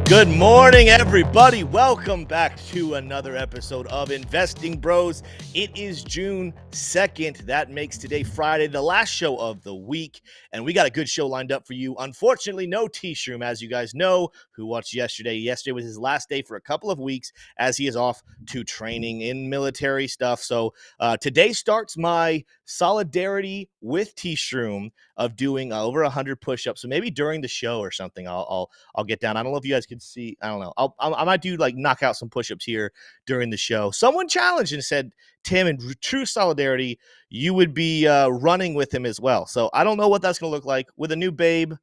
Good morning, everybody. Welcome back to another episode of Investing Bros. It is June 2nd. That makes today Friday, the last show of the week. And we got a good show lined up for you. Unfortunately, no T-Shroom, as you guys know, who watched yesterday. Yesterday was his last day for a couple of weeks as he is off to training in military stuff. So today starts my solidarity with T-Shroom of doing over 100 push-ups. So maybe during the show or something, I'll get down. I don't know if you guys can see. I don't know. I might do like knock out some push-ups here during the show. Someone challenged and said, Tim, in true solidarity, you would be running with him as well. So I don't know what that's going to look like with a new babe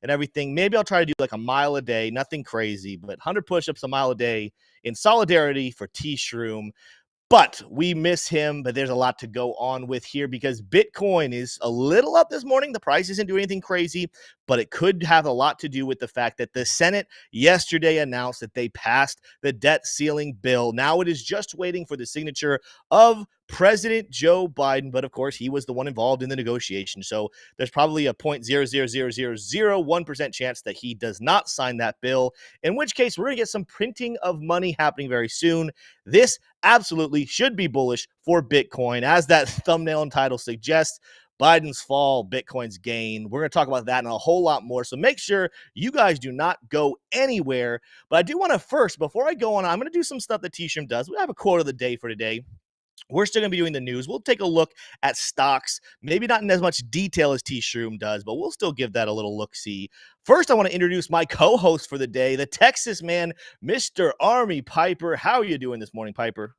and everything. Maybe I'll try to do like a mile a day, nothing crazy, but 100 push-ups a mile a day in solidarity for T-Shroom. But we miss him, but there's a lot to go on with here because Bitcoin is a little up this morning. The price isn't doing anything crazy, but it could have a lot to do with the fact that the Senate yesterday announced that they passed the debt ceiling bill. Now it is just waiting for the signature of President Joe Biden, but of course he was the one involved in the negotiation. So there's probably a 0.00001% chance that he does not sign that bill, in which case we're going to get some printing of money happening very soon. This absolutely should be bullish for Bitcoin, as that thumbnail and title suggests. Biden's fall, Bitcoin's gain. We're going to talk about that and a whole lot more. So make sure you guys do not go anywhere. But I do want to first, before I go on, I'm going to do some stuff that T-Shroom does. We have a quote of the day for today. We're still going to be doing the news. We'll take a look at stocks, maybe not in as much detail as T-Shroom does, but we'll still give that a little look-see. First, I want to introduce my co-host for the day, the Texas man, Mr. Army Piper. How are you doing this morning, Piper?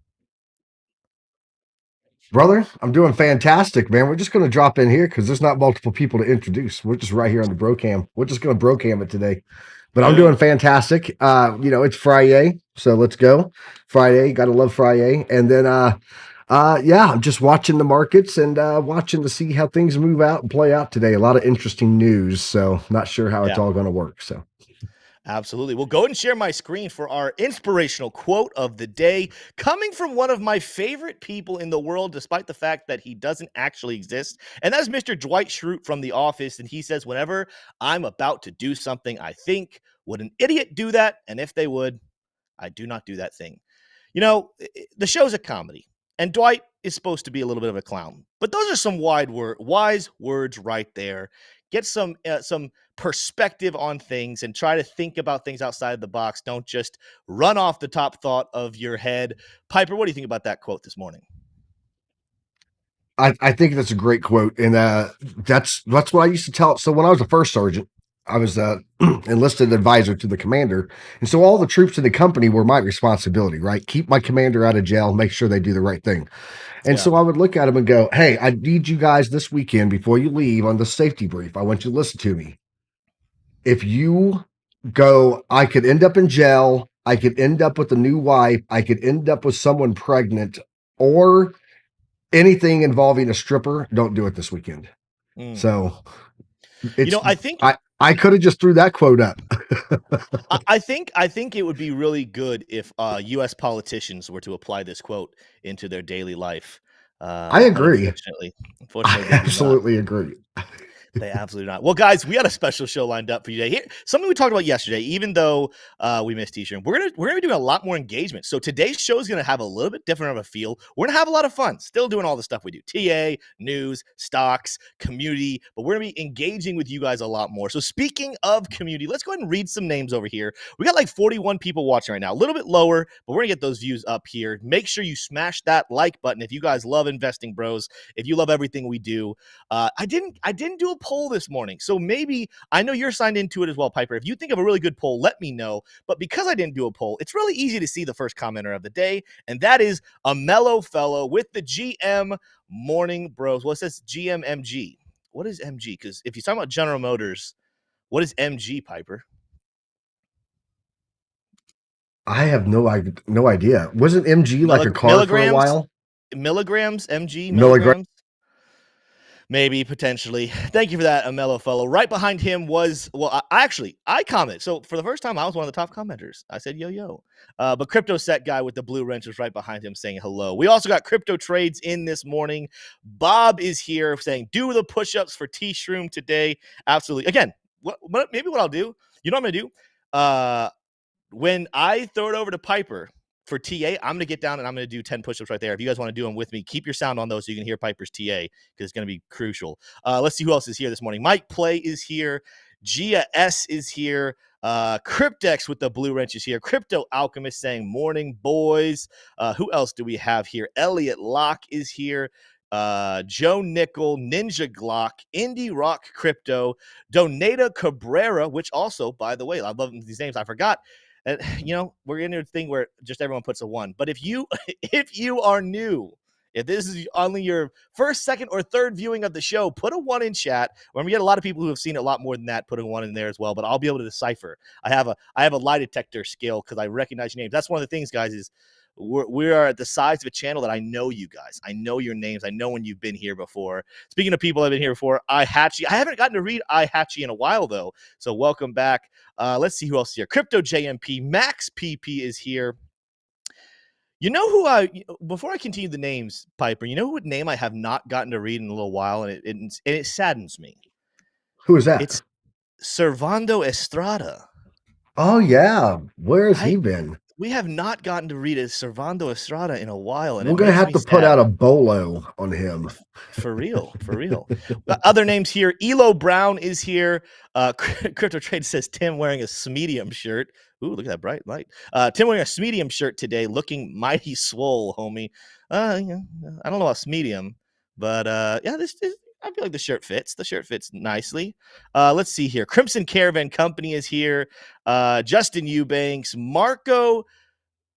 Brother, I'm doing fantastic, man. We're just going to drop in here because there's not multiple people to introduce. We're just right here on the Brocam. We're just going to Brocam it today. But I'm doing fantastic. It's Friday, so let's go. Friday, gotta love Friday. And then I'm just watching the markets and watching to see how things move out and play out today. A lot of interesting news, so not sure how it's all going to work. So Absolutely. We'll go and share my screen for our inspirational quote of the day, coming from one of my favorite people in the world, despite the fact that he doesn't actually exist. And that's Mr. Dwight Schrute from The Office. And he says, whenever I'm about to do something, I think, would an idiot do that? And if they would, I do not do that thing. You know, the show's a comedy, and Dwight is supposed to be a little bit of a clown. But those are some wise words right there. Get some perspective on things and try to think about things outside the box. Don't just run off the top thought of your head. Piper, what do you think about that quote this morning? I think that's a great quote, and that's what I used to tell. So when I was a first sergeant, I was enlisted advisor to the commander, and so all the troops in the company were my responsibility. Right, keep my commander out of jail, make sure they do the right thing. And Yeah. so I would look at them and go, "Hey, I need you guys this weekend before you leave on the safety brief. I want you to listen to me. If you go, I could end up in jail. I could end up with a new wife. I could end up with someone pregnant, or anything involving a stripper. Don't do it this weekend." Mm. So it's I think I could have just threw that quote up. I think it would be really good if U.S. politicians were to apply this quote into their daily life. I But agree. unfortunately, I they do not. absolutely agree. They absolutely not. Well, guys, we got a special show lined up for you today. Here, something we talked about yesterday. Even though we missed T-Shirt, we're gonna be doing a lot more engagement. So today's show is gonna have a little bit different of a feel. We're gonna have a lot of fun. Still doing all the stuff we do: TA, news, stocks, community. But we're gonna be engaging with you guys a lot more. So speaking of community, let's go ahead and read some names over here. We got like 41 people watching right now. A little bit lower, but we're gonna get those views up here. Make sure you smash that like button if you guys love Investing Bros. If you love everything we do. I didn't do a poll this morning, so maybe I know you're signed into it as well, Piper. If you think of a really good poll, let me know. But because I didn't do a poll, it's really easy to see the first commenter of the day, and that is a mellow fellow with the GM Morning Bros. Well, it says GMMG. What is MG? Because if you're talking about General Motors, what is MG, Piper? I have no idea. Wasn't MG like a car for a Milligrams, while? MG, Milligram. milligrams. Maybe, potentially. Thank you for that, Amello fellow. Right behind him was, well, I commented. So for the first time, I was one of the top commenters. I said, yo. But Crypto Set Guy with the blue wrench was right behind him saying hello. We also got Crypto Trades in this morning. Bob is here saying, do the push-ups for T-Shroom today. Absolutely. Again, maybe what I'll do, you know what I'm going to do? when I throw it over to Piper for TA, I'm going to get down and I'm going to do 10 push-ups right there. If you guys want to do them with me, keep your sound on those so you can hear Piper's TA because it's going to be crucial. Let's see who else is here this morning. Mike Play is here. Gia S is here. Cryptex with the blue wrench is here. Crypto Alchemist saying morning, boys. Who else do we have here? Elliot Locke is here. Joe Nickel, Ninja Glock, Indie Rock Crypto, Donata Cabrera, which also, by the way, I love these names. I forgot. And we're in a thing where just everyone puts a 1. But if you are new, if this is only your first, second, or third viewing of the show, put a 1 in chat. When we get a lot of people who have seen it a lot more than that, put a 1 in there as well. But I'll be able to decipher. I have a lie detector skill because I recognize your names. That's one of the things, guys, is we are at the size of a channel that I know you guys. I know your names. I know when you've been here before. Speaking of people that have been here before, iHatchie. I haven't gotten to read iHatchie in a while, though. So welcome back. Let's see who else is here. Crypto JMP. Max PP is here. You know who before I continue the names, Piper, you know what name I have not gotten to read in a little while, and it saddens me. Who is that? It's Servando Estrada. Oh, yeah. Where has he been? We have not gotten to read a Servando Estrada in a while, and we're going to have to put out a bolo on him. For real. Other names here. Elo Brown is here. Crypto Trade says Tim wearing a Smedium shirt. Ooh, look at that bright light. Tim wearing a Smedium shirt today, looking mighty swole, homie. I don't know about Smedium, but this I feel like the shirt fits. The shirt fits nicely. Let's see here. Crimson Caravan Company is here. Justin Eubanks, Mark Joe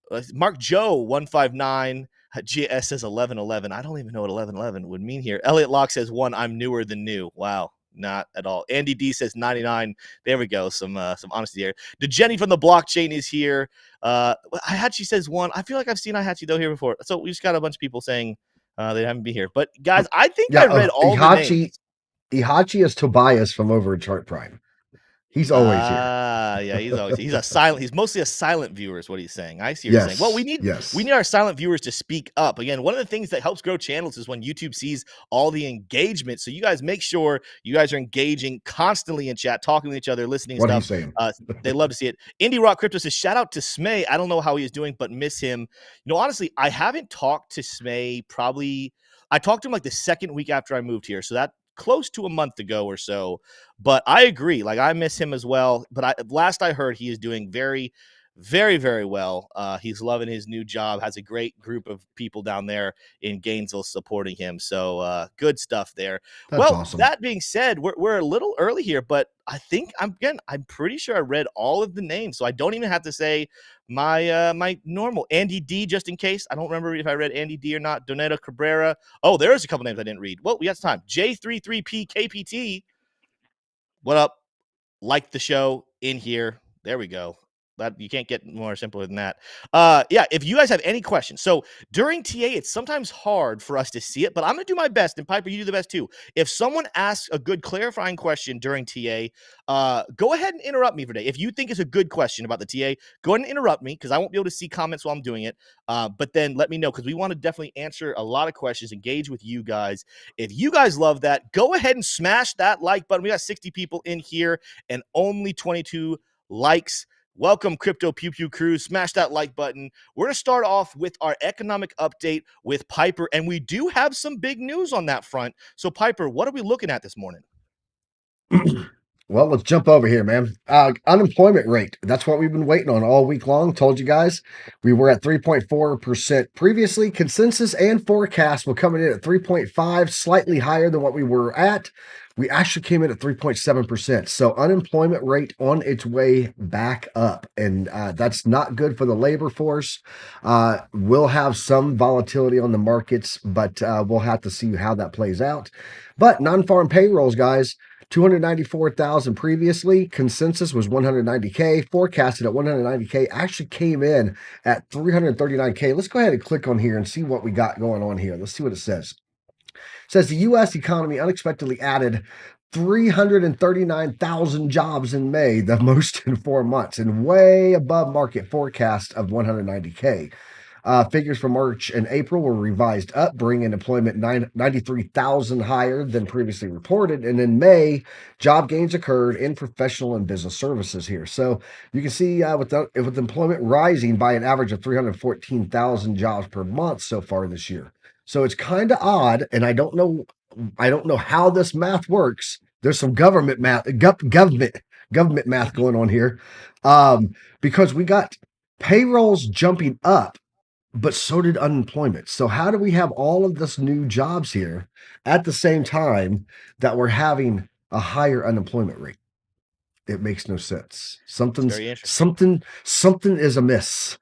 159. GS says 1111. I don't even know what 1111 would mean here. Elliot Locke says 1. I'm newer than new. Wow. Not at all. Andy D says 99. There we go. Some honesty there. The Jenny from the blockchain is here. Ihatchi says 1. I feel like I've seen Ihatchi though here before. So we just got a bunch of people saying they haven't been here. But guys, I think I read all the names. Ihatchi is Tobias from over at Chart Prime. He's always here. Yeah, he's a silent. He's mostly a silent viewer, is what he's saying. I see what you're saying. Well, we need our silent viewers to speak up. Again, one of the things that helps grow channels is when YouTube sees all the engagement. So you guys make sure you guys are engaging constantly in chat, talking to each other, listening to stuff. What are you saying? They love to see it. Indie Rock Crypto says, shout out to Smay. I don't know how he is doing, but miss him. Honestly, I haven't talked to Smay I talked to him like the second week after I moved here. So that close to a month ago or so, but I agree. Like I miss him as well. But last I heard, he is doing very, very, very well. He's loving his new job. Has a great group of people down there in Gainesville supporting him. So good stuff there. That's awesome. That being said, we're a little early here, but I think I'm pretty sure I read all of the names, so I don't even have to say my normal Andy D just in case. I don't remember if I read Andy D or not. Donata Cabrera. Oh, there's a couple names I didn't read. Well, we got some time. J33P KPT. What up? Like the show in here. There we go. That you can't get more simpler than that. If you guys have any questions, so during TA, it's sometimes hard for us to see it, but I'm gonna do my best. And Piper, you do the best too. If someone asks a good clarifying question during TA, go ahead and interrupt me for today. If you think it's a good question about the TA, go ahead and interrupt me because I won't be able to see comments while I'm doing it. But then let me know because we want to definitely answer a lot of questions, engage with you guys. If you guys love that, go ahead and smash that like button. We got 60 people in here and only 22 likes. Welcome, Crypto Pew Pew Crew. Smash that like button. We're going to start off with our economic update with Piper, and we do have some big news on that front. So, Piper, what are we looking at this morning? Well, let's jump over here, man. Unemployment rate. That's what we've been waiting on all week long. Told you guys we were at 3.4% previously. Consensus and forecast were coming in at 3.5, slightly higher than what we were at. We actually came in at 3.7%. So unemployment rate on its way back up. And that's not good for the labor force. We'll have some volatility on the markets, but we'll have to see how that plays out. But non-farm payrolls, guys, 294,000 previously. Consensus was 190K. Forecasted at 190K. Actually came in at 339K. Let's go ahead and click on here and see what we got going on here. Let's see what it says. It says the U.S. economy unexpectedly added 339,000 jobs in May, the most in 4 months, and way above market forecast of 190K. Figures for March and April were revised up, bringing employment 93,000 higher than previously reported. And in May, job gains occurred in professional and business services here. So you can see with employment rising by an average of 314,000 jobs per month so far this year. So it's kind of odd, and I don't know how this math works. There's some government math, government math going on here, because we got payrolls jumping up, but so did unemployment. So how do we have all of this new jobs here at the same time that we're having a higher unemployment rate? It makes no sense. It's Something's very interesting. something is amiss.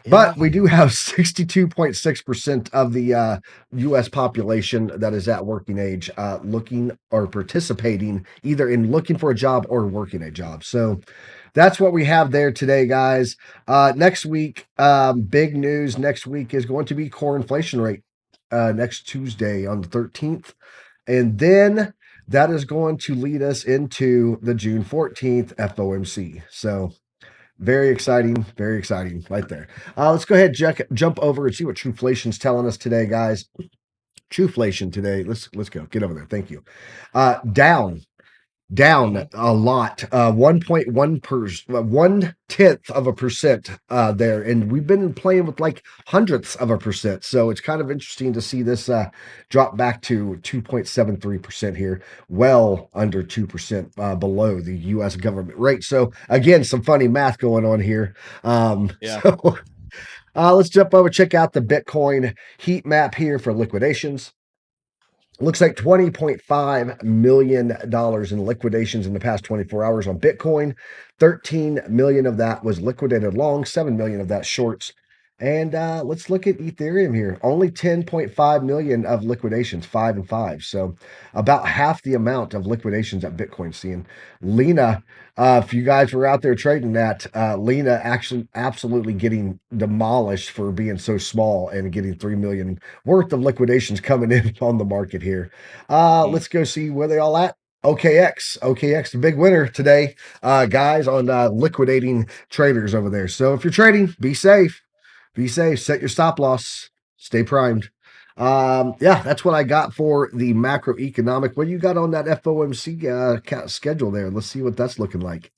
Yeah. But we do have 62.6% of the U.S. population that is at working age looking or participating either in looking for a job or working a job. So that's what we have there today, guys. Next week, big news next week is going to be core inflation rate next Tuesday on the 13th. And then that is going to lead us into the June 14th FOMC. So very exciting right there. Let's go ahead, jump over and see what Trueflation's telling us today, guys. Trueflation today. Let's go. Get over there. Thank you. Down a lot, 1/10% there, and we've been playing with like hundredths of a percent. So it's kind of interesting to see this drop back to 2.73% here, well under 2% below the U.S. government rate. So again, some funny math going on here. Yeah. So let's jump over, check out the Bitcoin heat map here for liquidations. Looks like $20.5 million in liquidations in the past 24 hours on Bitcoin. 13 million of that was liquidated long, 7 million of that shorts. And let's look at Ethereum here. Only 10.5 million of liquidations, 5 and 5. So about half the amount of liquidations that Bitcoin's seeing. Lena, if you guys were out there trading that, Lena actually absolutely getting demolished for being so small and getting 3 million worth of liquidations coming in on the market here. Let's go see where they all at. OKX, the big winner today, guys, on liquidating traders over there. So if you're trading, be safe. Set your stop loss, stay primed. Yeah, that's what I got for the macroeconomic. What do you got on that FOMC schedule there? Let's see what that's looking like.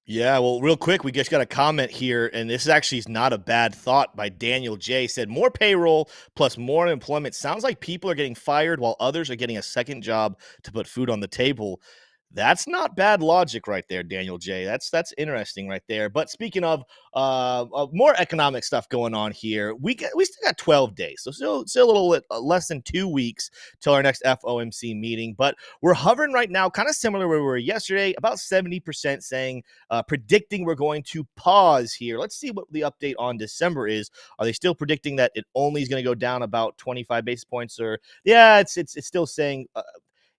Yeah, well, real quick, we just got a comment here, and this is actually not a bad thought by Daniel J. Said more payroll plus more employment sounds like people are getting fired while others are getting a second job to put food on the table. That's not bad logic right there, Daniel J. That's interesting right there. But speaking of more economic stuff going on here, we still got 12 days, so still a little less than 2 weeks till our next FOMC meeting. But we're hovering right now, kind of similar where we were yesterday, about 70% saying predicting we're going to pause here. Let's see what the update on December is. Are they still predicting that it only is going to go down about 25 basis points? Or yeah, it's still saying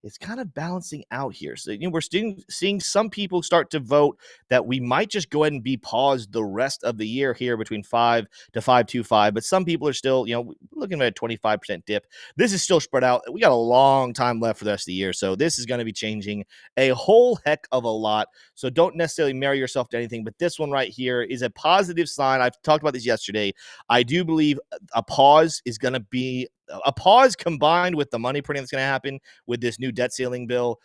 it's kind of balancing out here. So, we're still seeing some people start to vote that we might just go ahead and be paused the rest of the year here between 5 to 5.25. But some people are still, looking at a 25% dip. This is still spread out. We got a long time left for the rest of the year. So this is going to be changing a whole heck of a lot. So don't necessarily marry yourself to anything. But this one right here is a positive sign. I've talked about this yesterday. I do believe a pause is going to be a pause combined with the money printing that's going to happen with this new debt ceiling bill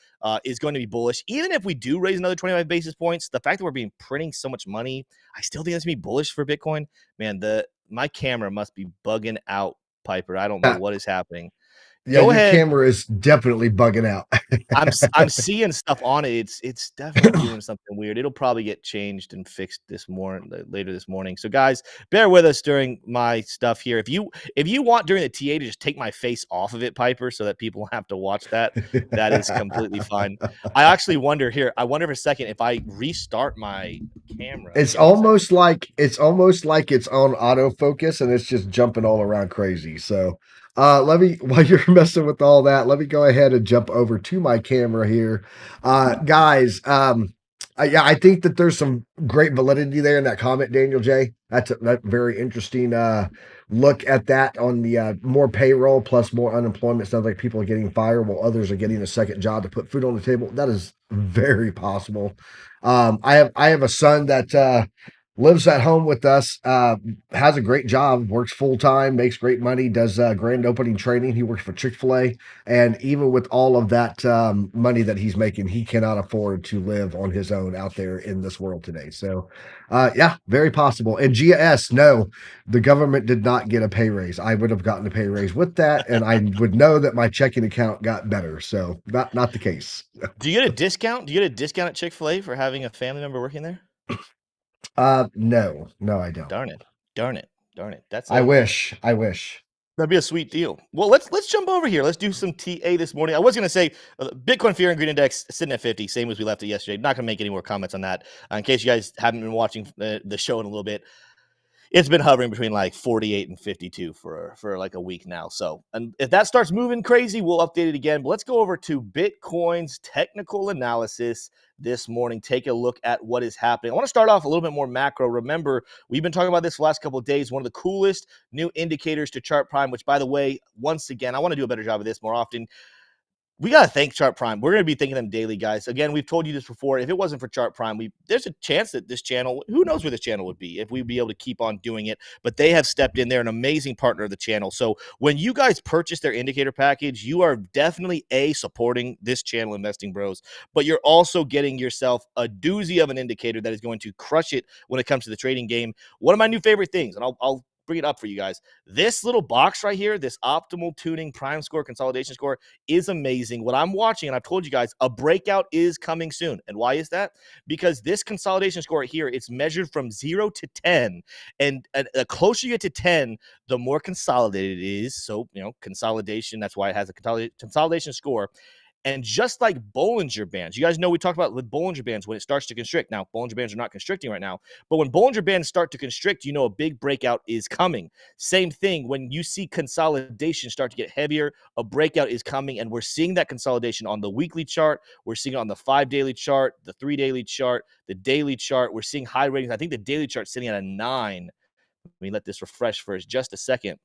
is going to be bullish. Even if we do raise another 25 basis points, the fact that we're printing so much money, I still think that's going to be bullish for Bitcoin. Man, my camera must be bugging out, Piper. I don't know what is happening. Yeah, Go your ahead. camera is definitely bugging out. I'm seeing stuff on it. It's definitely doing something weird. It'll probably get changed and fixed later this morning. So guys, bear with us during my stuff here. If you want during the TA to just take my face off of it, Piper, so that people won't have to watch that, that is completely fine. I actually wonder here. I wonder for a second if I restart my camera. It's Give me a second. almost like it's on autofocus and it's just jumping all around crazy. So let me while you're messing with all that, let me go ahead and jump over to my camera here. Guys, I think that there's some great validity there in that comment, Daniel J. That's very interesting look at that on the more payroll plus more unemployment. Sounds like people are getting fired while others are getting a second job to put food on the table. That is very possible. I have a son that lives at home with us, has a great job, works full time, makes great money, does grand opening training. He works for Chick-fil-A. And even with all of that money that he's making, he cannot afford to live on his own out there in this world today. So, yeah, very possible. And GS, no, the government did not get a pay raise. I would have gotten a pay raise with that, and I would know that my checking account got better. So, not the case. Do you get a discount? Do you get a discount at Chick-fil-A for having a family member working there? No, I don't. Darn it. Darn it. Darn it. I wish. I wish. That'd be a sweet deal. Well, let's jump over here. Let's do some TA this morning. I was going to say Bitcoin Fear and Greed Index sitting at 50, same as we left it yesterday. Not going to make any more comments on that. In case you guys haven't been watching the show in a little bit, it's been hovering between like 48 and 52 for like a week now. So, and if that starts moving crazy, we'll update it again. But let's go over to Bitcoin's technical analysis this morning. Take a look at what is happening. I want to start off a little bit more macro. Remember, we've been talking about this the last couple of days. One of the coolest new indicators to Chart Prime, which, by the way, once again, I want to do a better job of this more often. We got to thank Chart Prime. We're going to be thanking them daily, guys. Again, we've told you this before. If it wasn't for Chart Prime, there's a chance that this channel, who knows where this channel would be if we'd be able to keep on doing it. But they have stepped in. They're an amazing partner of the channel. So when you guys purchase their indicator package, you are definitely supporting this channel, Investing Bros. But you're also getting yourself a doozy of an indicator that is going to crush it when it comes to the trading game. One of my new favorite things, and I'll bring it up for you guys. This little box right here, this optimal tuning prime score consolidation score, is amazing. What I'm watching, and I've told you guys, a breakout is coming soon. And why is that? Because this consolidation score right here, it's measured from 0 to 10. And the closer you get to 10, the more consolidated it is. So, consolidation, that's why it has a consolidation score. And just like Bollinger Bands, you guys know we talked about with Bollinger Bands when it starts to constrict. Now, Bollinger Bands are not constricting right now, but when Bollinger Bands start to constrict, you know a big breakout is coming. Same thing, when you see consolidation start to get heavier, a breakout is coming, and we're seeing that consolidation on the weekly chart. We're seeing it on the 5-daily chart, the 3-daily chart, the daily chart. We're seeing high ratings. I think the daily chart's sitting at a 9. Let me let this refresh for just a second.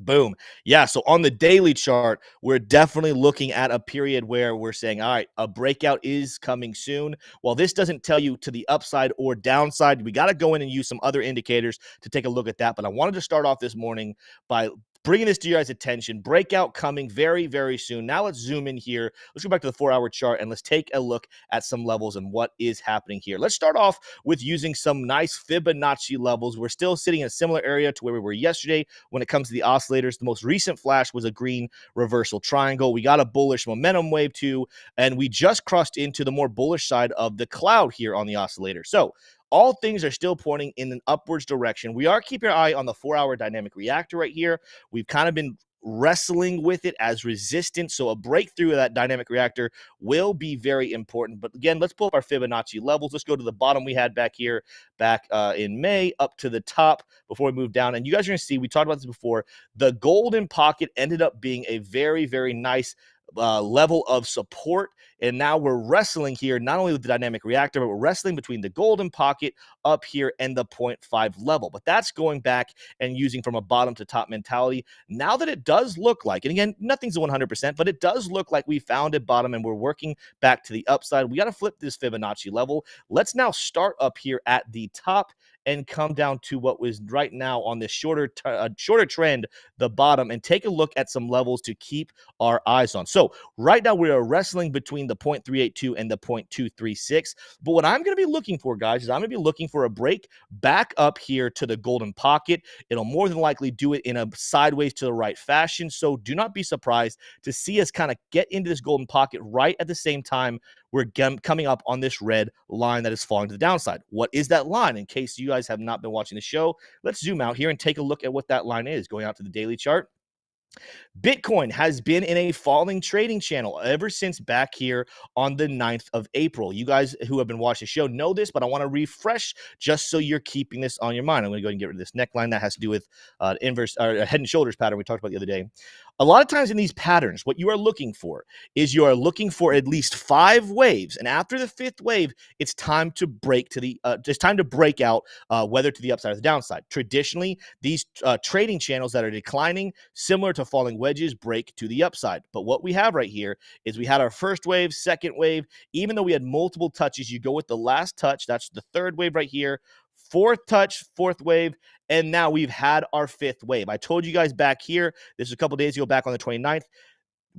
Boom. Yeah. So on the daily chart, we're definitely looking at a period where we're saying, all right, a breakout is coming soon. Well, this doesn't tell you to the upside or downside. We got to go in and use some other indicators to take a look at that. But I wanted to start off this morning by bringing this to your guys' attention. Breakout coming very, very soon. Now let's zoom in here. Let's go back to the 4-hour chart and let's take a look at some levels and what is happening here. Let's start off with using some nice Fibonacci levels. We're still sitting in a similar area to where we were yesterday when it comes to the oscillators. The most recent flash was a green reversal triangle. We got a bullish momentum wave too, and we just crossed into the more bullish side of the cloud here on the oscillator. So all things are still pointing in an upwards direction. We are keeping our eye on the 4-hour dynamic reactor right here. We've kind of been wrestling with it as resistance. So a breakthrough of that dynamic reactor will be very important. But again, let's pull up our Fibonacci levels. Let's go to the bottom we had back here, back in May, up to the top before we move down. And you guys are going to see, we talked about this before, the golden pocket ended up being a very, very nice level of support. And now we're wrestling here, not only with the dynamic reactor, but we're wrestling between the golden pocket up here and the 0.5 level. But that's going back and using from a bottom to top mentality. Now that it does look like, and again, nothing's 100%, but it does look like we found a bottom and we're working back to the upside. We got to flip this Fibonacci level. Let's now start up here at the top and come down to what was right now on this shorter trend, the bottom, and take a look at some levels to keep our eyes on. So right now we are wrestling between the 0.382 and the 0.236. But what I'm going to be looking for, guys, is I'm going to be looking for a break back up here to the golden pocket. It'll more than likely do it in a sideways to the right fashion. So do not be surprised to see us kind of get into this golden pocket right at the same time we're coming up on this red line that is falling to the downside. What is that line? In case you guys have not been watching the show, let's zoom out here and take a look at what that line is. Going out to the daily chart. Bitcoin has been in a falling trading channel ever since back here on the 9th of April. You guys who have been watching the show know this, but I want to refresh just so you're keeping this on your mind. I'm going to go ahead and get rid of this neckline that has to do with inverse or head and shoulders pattern we talked about the other day. A lot of times in these patterns, what you are looking for is you are looking for at least 5 waves, and after the 5th wave, it's time to break to the it's time to break out, whether to the upside or the downside. Traditionally, these trading channels that are declining, similar to falling wedges, break to the upside. But what we have right here is we had our first wave, second wave. Even though we had multiple touches, you go with the last touch. That's the 3rd wave right here. fourth wave, and now we've had our fifth wave. I told you guys back here, this was a couple days ago, back on the 29th,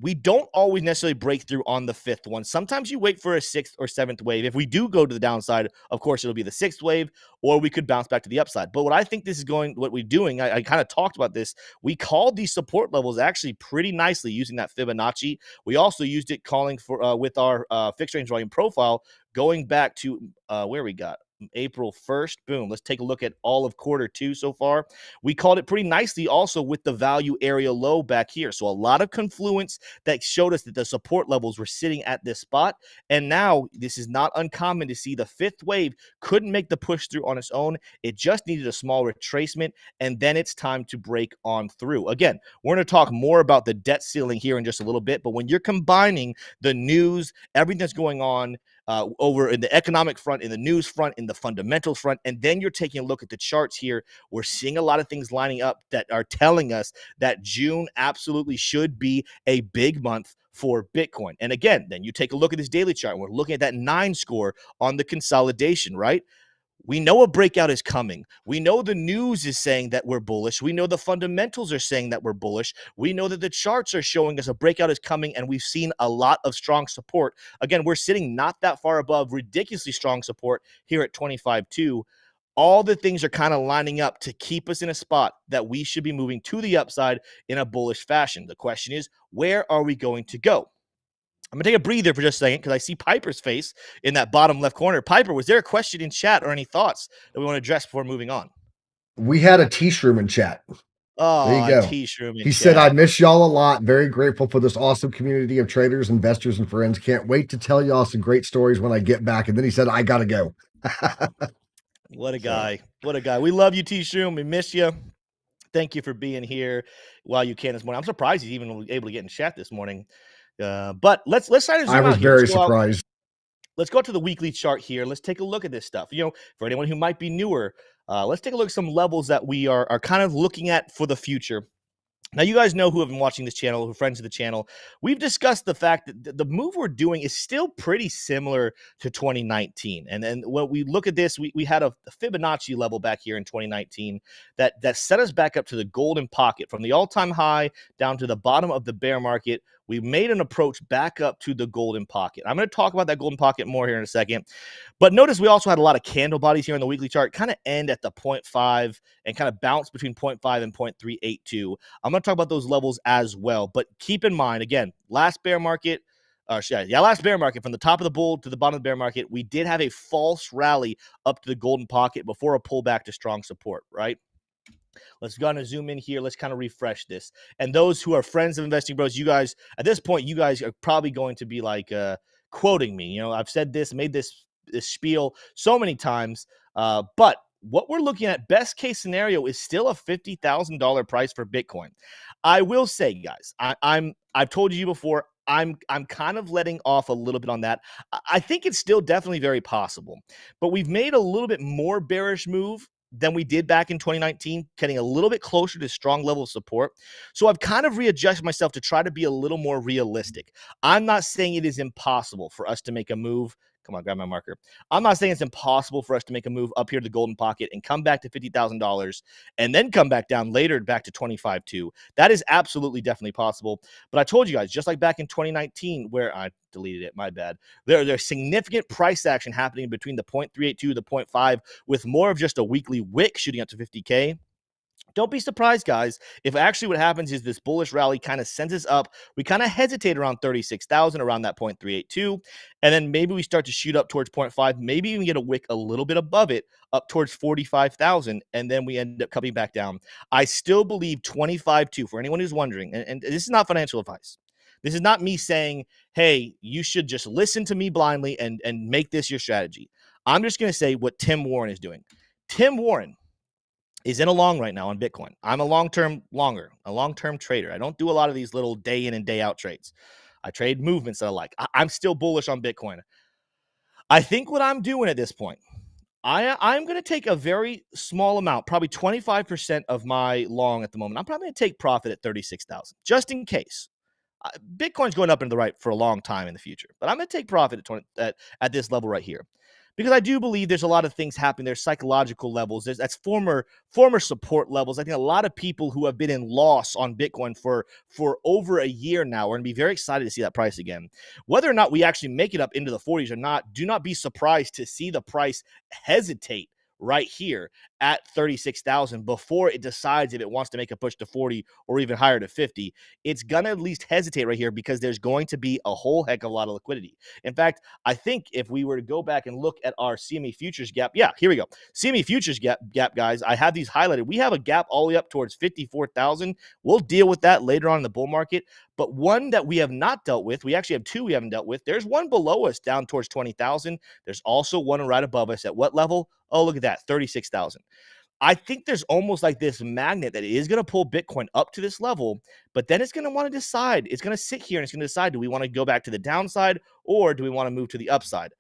we don't always necessarily break through on the fifth one. Sometimes you wait for a sixth or seventh wave. If we do go to the downside, of course, it'll be the sixth wave, or we could bounce back to the upside. But what I think this is what we're doing, I kind of talked about this. We called these support levels actually pretty nicely using that Fibonacci. We also used it calling for with our fixed range volume profile going back to where we got April 1st. Boom. Let's take a look at all of quarter two so far. We called it pretty nicely also with the value area low back here. So a lot of confluence that showed us that the support levels were sitting at this spot. And now this is not uncommon to see the fifth wave couldn't make the push through on its own. It just needed a small retracement, and then it's time to break on through. Again, we're going to talk more about the debt ceiling here in just a little bit, but when you're combining the news, everything that's going on over in the economic front, in the news front, in the fundamentals front, and then you're taking a look at the charts here, we're seeing a lot of things lining up that are telling us that June absolutely should be a big month for Bitcoin. And again, then you take a look at this daily chart, and we're looking at that 9 score on the consolidation, right? We know a breakout is coming. We know the news is saying that we're bullish. We know the fundamentals are saying that we're bullish. We know that the charts are showing us a breakout is coming, and we've seen a lot of strong support. Again, we're sitting not that far above ridiculously strong support here at 25.2. All the things are kind of lining up to keep us in a spot that we should be moving to the upside in a bullish fashion. The question is, where are we going to go? I'm going to take a breather for just a second because I see Piper's face in that bottom left corner. Piper, was there a question in chat or any thoughts that we want to address before moving on? We had a T-Shroom in chat. There you Oh, go. T-Shroom in He said, I chat. miss y'all a lot. Very grateful for this awesome community of traders, investors, and friends. Can't wait to tell y'all some great stories when I get back. And then he said, I got to go. What a guy. What a guy. We love you, T-Shroom. We miss you. Thank you for being here while you can this morning. I'm surprised he's even able to get in chat this morning. But let's try to zoom I was out here. very surprised. Let's go to the weekly chart here. Let's take a look at this stuff. You know, for anyone who might be newer, let's take a look at some levels that we are kind of looking at for the future. Now, you guys know who have been watching this channel, who are friends of the channel. We've discussed the fact that the move we're doing is still pretty similar to 2019. And then when we look at this, we had a Fibonacci level back here in 2019 that set us back up to the golden pocket from the all-time high down to the bottom of the bear market. We made an approach back up to the golden pocket. I'm going to talk about that golden pocket more here in a second. But notice we also had a lot of candle bodies here on the weekly chart, kind of end at the 0.5 and kind of bounce between 0.5 and 0.382. I'm going to talk about those levels as well. But keep in mind, again, last bear market from the top of the bull to the bottom of the bear market, we did have a false rally up to the golden pocket before a pullback to strong support, right? Let's go and zoom in here. Let's kind of refresh this. And those who are friends of Investing Bros, you guys, at this point, you guys are probably going to be like quoting me. You know, I've said this, made this spiel so many times, but what we're looking at, best case scenario, is still a $50,000 price for Bitcoin. I will say, guys, I've told you before, I'm kind of letting off a little bit on that. I think it's still definitely very possible, but we've made a little bit more bearish move than we did back in 2019, getting a little bit closer to strong level of support. So I've kind of readjusted myself to try to be a little more realistic. I'm not saying it is impossible for us to make a move. Come on, grab my marker. I'm not saying it's impossible for us to make a move up here to the golden pocket and come back to $50,000 and then come back down later back to 25.2. That is absolutely definitely possible. But I told you guys, just like back in 2019, where I deleted it, my bad. There's significant price action happening between the 0.382 to the 0.5 with more of just a weekly wick shooting up to 50K. Don't be surprised, guys, if actually what happens is this bullish rally kind of sends us up. We kind of hesitate around 36,000, around that 0.382, and then maybe we start to shoot up towards 0.5, maybe even get a wick a little bit above it, up towards 45,000, and then we end up coming back down. I still believe 25.2, for anyone who's wondering, and this is not financial advice. This is not me saying, hey, you should just listen to me blindly and make this your strategy. I'm just going to say what Tim Warren is doing. Tim Warren is in a long right now on Bitcoin. I'm a long-term longer, a long-term trader. I don't do a lot of these little day in and day out trades. I trade movements that I like. I'm still bullish on Bitcoin. I think what I'm doing at this point, I'm going to take a very small amount, probably 25% of my long at the moment. I'm probably going to take profit at 36,000 just in case. Bitcoin's going up into the right for a long time in the future, but I'm going to take profit at this level right here. because I do believe there's a lot of things happening. There's psychological levels. That's former support levels. I think a lot of people who have been in loss on Bitcoin for over a year now are going to be very excited to see that price again. Whether or not we actually make it up into the 40s or not, do not be surprised to see the price hesitate right here at 36,000 before it decides if it wants to make a push to 40 or even higher to 50. It's going to at least hesitate right here because there's going to be a whole heck of a lot of liquidity. In fact, I think if we were to go back and look at our CME futures gap, yeah, here we go. CME futures gap, guys, I have these highlighted. We have a gap all the way up towards 54,000. We'll deal with that later on in the bull market. But one that we have not dealt with, we actually have two we haven't dealt with. There's one below us down towards 20,000. There's also one right above us at what level? Oh, look at that, 36,000. I think there's almost like this magnet that is going to pull Bitcoin up to this level, but then it's going to want to decide. It's going to sit here and it's going to decide, do we want to go back to the downside or do we want to move to the upside?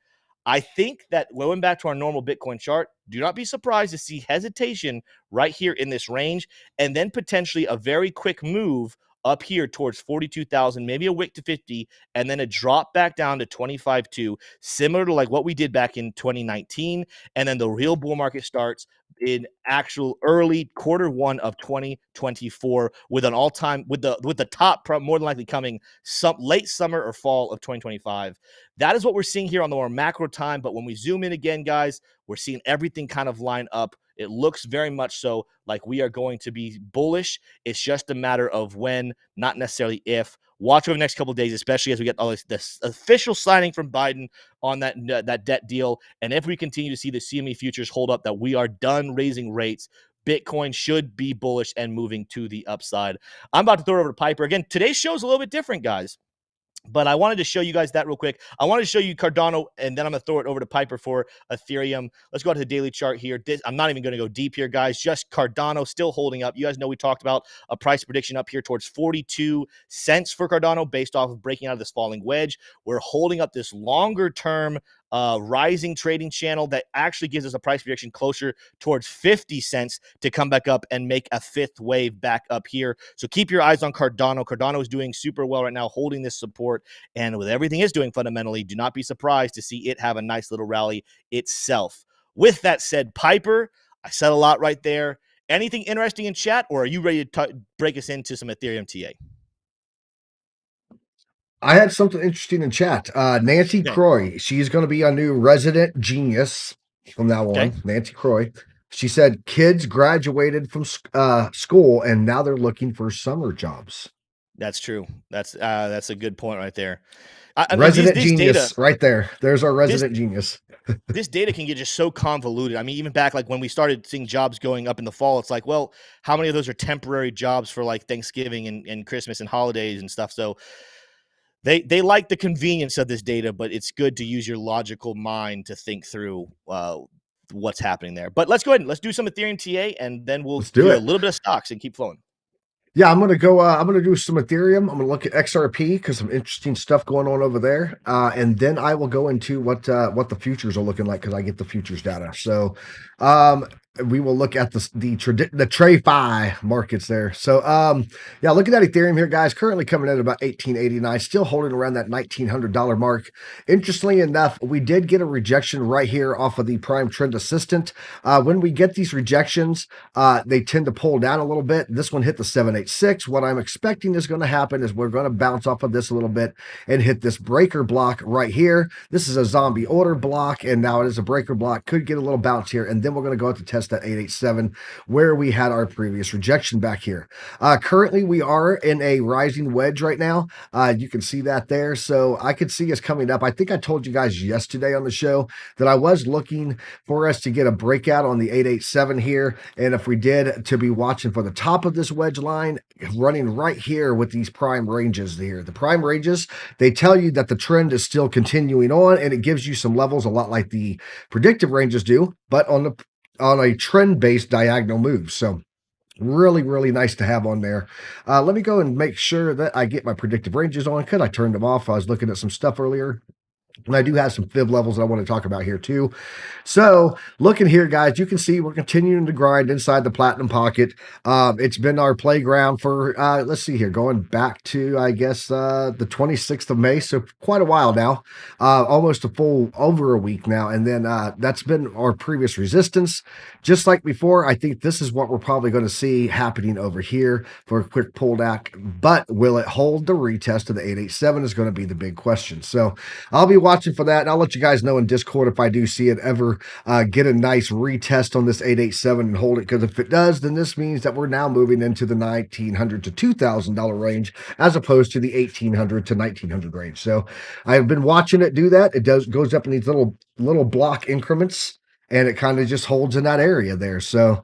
I think that going back to our normal Bitcoin chart, do not be surprised to see hesitation right here in this range and then potentially a very quick move up here towards 42,000, maybe a wick to 50, and then a drop back down to 25.2, similar to like what we did back in 2019. And then the real bull market starts in actual early quarter 1 of 2024 with an all-time with the top more than likely coming some late summer or fall of 2025. That is what we're seeing here on the more macro time. But when we zoom in again, guys, we're seeing everything kind of line up. It looks very much so like we are going to be bullish. It's just a matter of when, not necessarily if. Watch over the next couple of days, especially as we get all this official signing from Biden on that debt deal. And if we continue to see the CME futures hold up, that we are done raising rates, Bitcoin should be bullish and moving to the upside. I'm about to throw it over to Piper. Again, today's show is a little bit different, guys. But I wanted to show you guys that real quick. I wanted to show you Cardano, and then I'm going to throw it over to Piper for Ethereum. Let's go to the daily chart here. I'm not even going to go deep here, guys. Just Cardano still holding up. You guys know we talked about a price prediction up here towards 42 cents for Cardano based off of breaking out of this falling wedge. We're holding up this longer-term rising trading channel that actually gives us a price prediction closer towards 50 cents to come back up and make a fifth wave back up here. So keep your eyes on Cardano. Cardano is doing super well right now, holding this support. And with everything it's doing fundamentally, do not be surprised to see it have a nice little rally itself. With that said, Piper, I said a lot right there. Anything interesting in chat, or are you ready to break us into some Ethereum TA? I had something interesting in chat. Nancy Croy, she's going to be a new resident genius from now on. Nancy Croy. She said kids graduated from school and now they're looking for summer jobs. That's true. That's a good point right there. Resident genius data, right there. There's our resident genius. This data can get just so convoluted. I mean, even back like when we started seeing jobs going up in the fall, it's like, well, how many of those are temporary jobs for like Thanksgiving and Christmas and holidays and stuff? So they like the convenience of this data, but it's good to use your logical mind to think through what's happening there. But let's go ahead and let's do some Ethereum TA, and then we'll do a little bit of stocks and keep flowing. Yeah, I'm gonna go. I'm gonna do some Ethereum. I'm gonna look at XRP because some interesting stuff going on over there, and then I will go into what the futures are looking like because I get the futures data. So, we will look at the TradFi markets there. So, yeah, looking at Ethereum here, guys, currently coming in at about 1889, still holding around that $1,900 mark. Interestingly enough, we did get a rejection right here off of the Prime Trend Assistant. When we get these rejections, they tend to pull down a little bit. This one hit the 786. What I'm expecting is going to happen is we're going to bounce off of this a little bit and hit this breaker block right here. This is a zombie order block, and now it is a breaker block. Could get a little bounce here, and then we're going to go out to test that 887 where we had our previous rejection back here. Currently, we are in a rising wedge right now. You can see that there. So I could see us coming up. I think I told you guys yesterday on the show that I was looking for us to get a breakout on the 887 here. And if we did, to be watching for the top of this wedge line running right here with these prime ranges here. The prime ranges, they tell you that the trend is still continuing on, and it gives you some levels a lot like the predictive ranges do, but on a trend-based diagonal move. So really, really nice to have on there. Let me go and make sure that I get my predictive ranges on because I turned them off. I was looking at some stuff earlier. And I do have some fib levels that I want to talk about here too. So looking here, guys, you can see we're continuing to grind inside the platinum pocket. It's been our playground for, let's see here, going back to, I guess, the 26th of May. So quite a while now, almost a full over a week now. And then that's been our previous resistance. Just like before, I think this is what we're probably going to see happening over here for a quick pullback. But will it hold the retest of the 887 is going to be the big question. So I'll be watching for that. And I'll let you guys know in Discord if I do see it ever get a nice retest on this 887 and hold it. Because if it does, then this means that we're now moving into the $1,900 to $2,000 range as opposed to the $1,800 to $1,900 range. So I've been watching it do that. It goes up in these little block increments, and it kind of just holds in that area there. So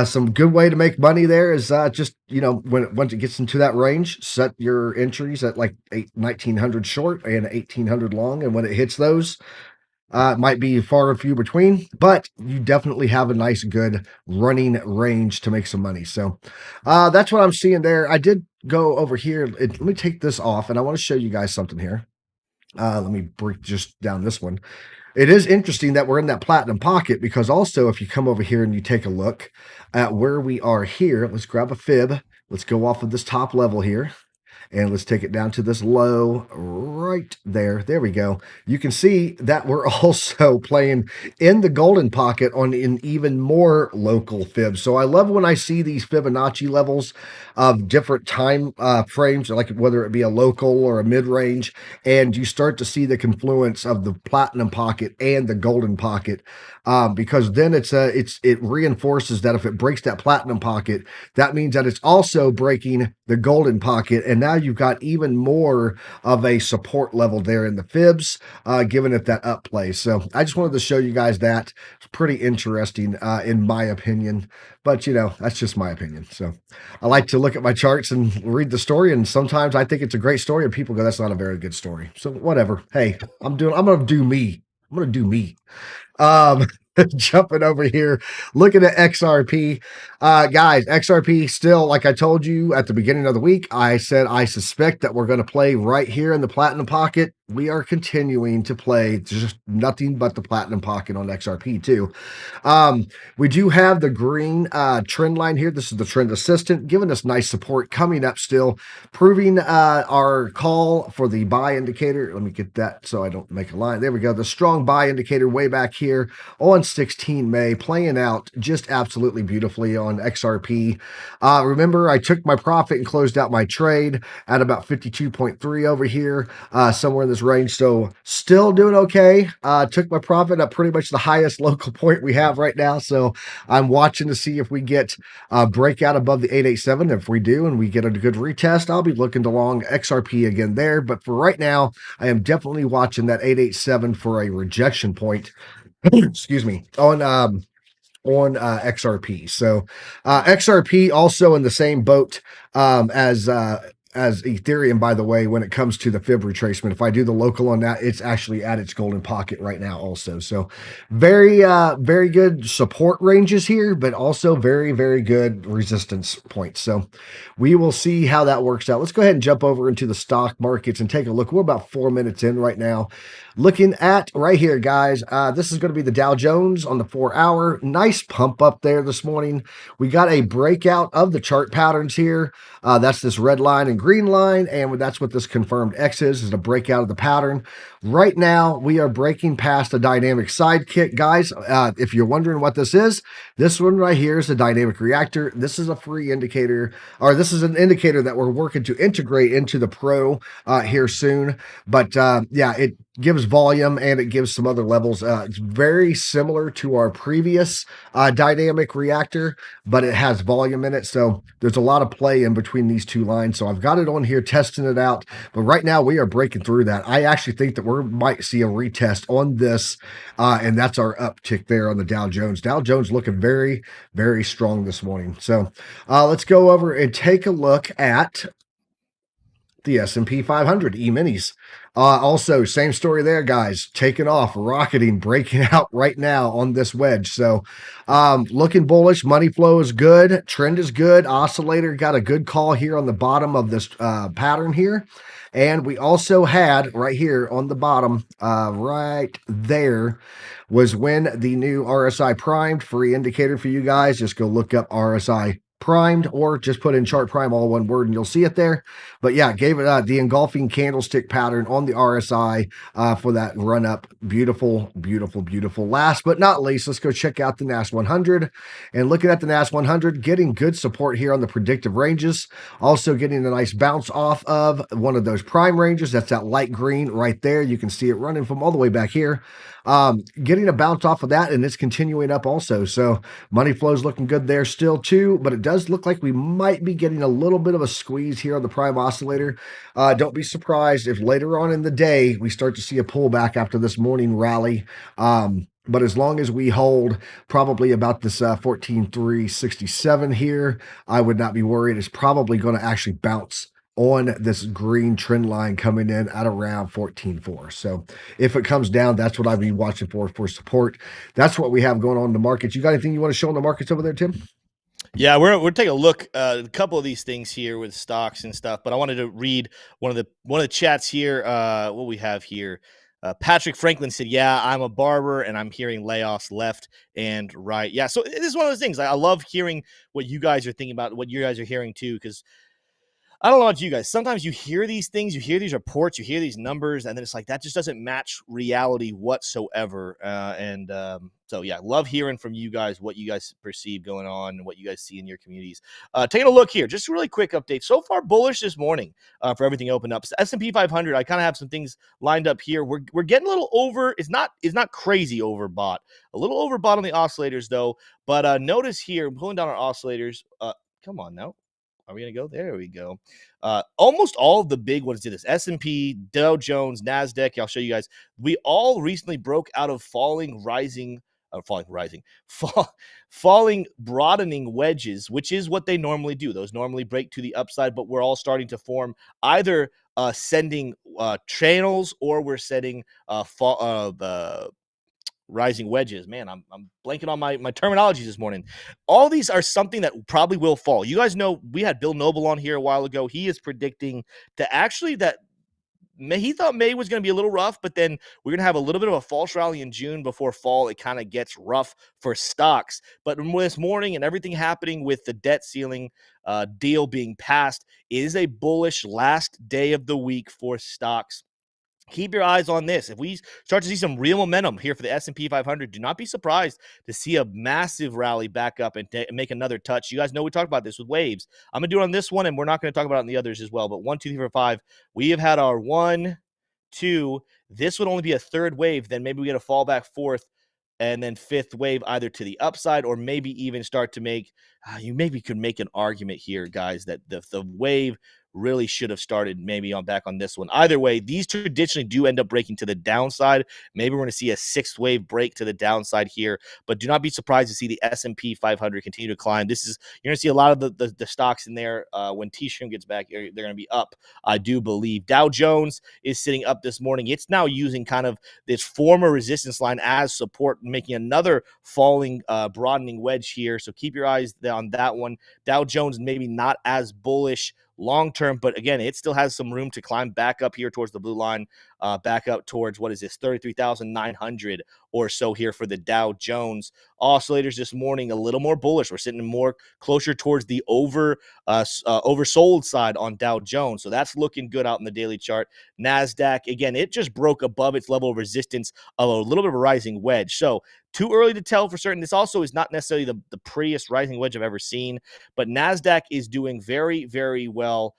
some good way to make money there is just, once it gets into that range, set your entries at like 1,900 short and 1,800 long. And when it hits those, it might be far and few between, but you definitely have a nice, good running range to make some money. So that's what I'm seeing there. I did go over here. Let me take this off, and I want to show you guys something here. Let me break just down this one. It is interesting that we're in that platinum pocket because also if you come over here and you take a look at where we are here, let's grab a fib. Let's go off of this top level here. And let's take it down to this low right there. There we go. You can see that we're also playing in the golden pocket on an even more local fib. So I love when I see these Fibonacci levels of different time frames, like whether it be a local or a mid-range, and you start to see the confluence of the platinum pocket and the golden pocket. Because then it reinforces that if it breaks that platinum pocket, that means that it's also breaking the golden pocket, and now you've got even more of a support level there in the fibs, giving it that up play. So I just wanted to show you guys that. It's pretty interesting, in my opinion, but that's just my opinion. So I like to look at my charts and read the story, and sometimes I think it's a great story, and people go, "That's not a very good story." So whatever. Hey, I'm gonna do me. I'm gonna do me. Um, jumping over here, looking at XRP. Guys, XRP still, like I told you at the beginning of the week, I said I suspect that we're going to play right here in the platinum pocket. We are continuing to play just nothing but the platinum pocket on XRP too. We do have the green trend line here. This is the trend assistant, giving us nice support coming up still, proving our call for the buy indicator. Let me get that so I don't make a line. There we go. The strong buy indicator way back here on 16 May, playing out just absolutely beautifully on XRP. Remember, I took my profit and closed out my trade at about 52.3 over here, somewhere in this range. So still doing okay. Took my profit at pretty much the highest local point we have right now. So I'm watching to see if we get a breakout above the 887. If we do and we get a good retest, I'll be looking to long XRP again there. But for right now, I am definitely watching that 887 for a rejection point. Excuse me, on XRP. So XRP also in the same boat as Ethereum, by the way, when it comes to the fib retracement. If I do the local on that, it's actually at its golden pocket right now also. So very good support ranges here, but also very, very good resistance points. So we will see how that works out. Let's go ahead and jump over into the stock markets and take a look. We're about 4 minutes in right now. Looking at right here, guys, this is going to be the Dow Jones on the 4-hour. Nice pump up there this morning. We got a breakout of the chart patterns here. That's this red line and green line, and that's what this confirmed X is a breakout of the pattern. Right now, we are breaking past a dynamic sidekick. Guys, if you're wondering what this is, this one right here is a dynamic reactor. This is a free indicator, or this is an indicator that we're working to integrate into the Pro here soon. But yeah, it gives volume and it gives some other levels. It's very similar to our previous dynamic reactor, but it has volume in it. So there's a lot of play in between these two lines. So I've got it on here, testing it out. But right now we are breaking through that. I actually think that we might see a retest on this. And that's our uptick there on the Dow Jones. Dow Jones looking very, very strong this morning. So let's go over and take a look at the S&P 500 E-minis. Also, same story there, guys. Taking off, rocketing, breaking out right now on this wedge. So, looking bullish. Money flow is good. Trend is good. Oscillator got a good call here on the bottom of this pattern here. And we also had right here on the bottom, right there, was when the new RSI primed. Free indicator for you guys. Just go look up RSI primed or just put in chart prime, all one word, and you'll see it there. But yeah, gave it the engulfing candlestick pattern on the RSI for that run up. Beautiful, beautiful, beautiful. Last but not least, let's go check out the NAS 100. And looking at the NAS 100, getting good support here on the predictive ranges. Also getting a nice bounce off of one of those prime ranges. That's that light green right there. You can see it running from all the way back here. Getting a bounce off of that, and it's continuing up also. So money flow is looking good there still too, but it does look like we might be getting a little bit of a squeeze here on the prime oscillator. Don't be surprised if later on in the day we start to see a pullback after this morning rally. But as long as we hold probably about this 14,367 here, I would not be worried. It's probably going to actually bounce on this green trend line coming in at around 14.4. So if it comes down, that's what I'd be watching for support. That's what we have going on in the markets. You got anything you want to show in the markets over there, Tim? Yeah, we're taking a look at a couple of these things here with stocks and stuff, but I wanted to read one of the chats here. What we have here. Patrick Franklin said, "Yeah, I'm a barber, and I'm hearing layoffs left and right." Yeah, so this is one of those things. I love hearing what you guys are thinking about, what you guys are hearing too, because I don't know about you guys. Sometimes you hear these things, you hear these reports, you hear these numbers, and then it's like that just doesn't match reality whatsoever. So yeah, love hearing from you guys what you guys perceive going on and what you guys see in your communities. Taking a look here, just a really quick update. So far, bullish this morning for everything opened up. So S&P 500. I kind of have some things lined up here. We're getting a little over. It's not crazy overbought. A little overbought on the oscillators though. But notice here, I'm pulling down our oscillators. Come on now. Are we going to go? There we go. Almost all of the big ones did this. S&P, Dow Jones, NASDAQ. I'll show you guys. We all recently broke out of falling broadening wedges, which is what they normally do. Those normally break to the upside, but we're all starting to form either sending channels or we're setting rising wedges. Man, I'm blanking on my terminology this morning. All these are something that probably will fall. You guys know we had Bill Noble on here a while ago. He is predicting that he thought May was going to be a little rough, but then we're going to have a little bit of a false rally in June before fall. It kind of gets rough for stocks. But this morning and everything happening with the debt ceiling deal being passed, it is a bullish last day of the week for stocks. Keep your eyes on this. If we start to see some real momentum here for the S&P 500, do not be surprised to see a massive rally back up and make another touch. You guys know we talked about this with waves. I'm going to do it on this one, and we're not going to talk about it on the others as well. But 1, 2, 3, 4, 5. We have had our 1, 2. This would only be a third wave. Then maybe we get a fallback fourth and then fifth wave either to the upside or maybe even start to make you maybe could make an argument here, guys, that the wave really should have started maybe back on this one. Either way, these traditionally do end up breaking to the downside. Maybe we're going to see a sixth wave break to the downside here, but do not be surprised to see the S&P 500 continue to climb. You're going to see a lot of the stocks in there when T-Shrimp gets back. They're going to be up, I do believe. Dow Jones is sitting up this morning. It's now using kind of this former resistance line as support, making another falling, broadening wedge here. So keep your eyes on that one. Dow Jones maybe not as bullish long term, but again, it still has some room to climb back up here towards the blue line, back up towards what is this 33,900 or so here for the Dow Jones. Oscillators this morning a little more bullish. We're sitting more closer towards the oversold side on Dow Jones, so that's looking good out in the daily chart. NASDAQ, again, it just broke above its level of resistance of a little bit of a rising wedge, so too early to tell for certain. This also is not necessarily the prettiest rising wedge I've ever seen, but NASDAQ is doing very, very well.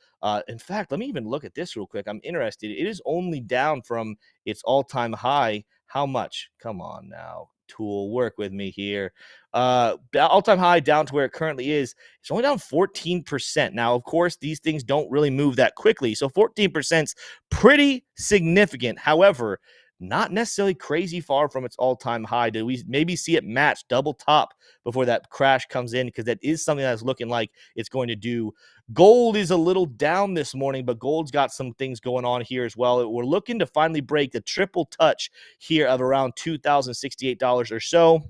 In fact, let me even look at this real quick. I'm interested. It is only down from its all-time high. How much? Come on now. Tool, work with me here. All-time high down to where it currently is. It's only down 14%. Now, of course, these things don't really move that quickly. So 14% is pretty significant. However, not necessarily crazy far from its all-time high. Do we maybe see it match double top before that crash comes in? Because that is something that's looking like it's going to do. Gold is a little down this morning, but gold's got some things going on here as well. We're looking to finally break the triple touch here of around $2,068 or so.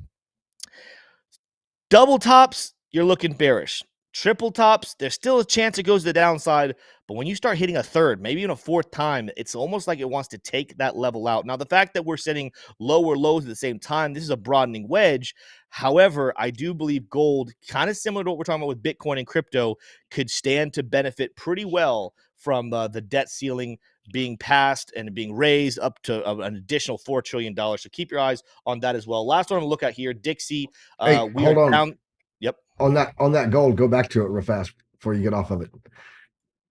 Double tops, you're looking bearish. Triple tops, there's still a chance it goes to the downside, but when you start hitting a third, maybe even a fourth time, it's almost like it wants to take that level out. Now, the fact that we're setting lower lows at the same time, this is a broadening wedge. However, I do believe gold, kind of similar to what we're talking about with Bitcoin and crypto, could stand to benefit pretty well from the debt ceiling being passed and being raised up to an additional $4 trillion. So keep your eyes on that as well. Last one to look at here, Dixie. Hey, We are hold on. down. Yep. On that gold, go back to it real fast before you get off of it.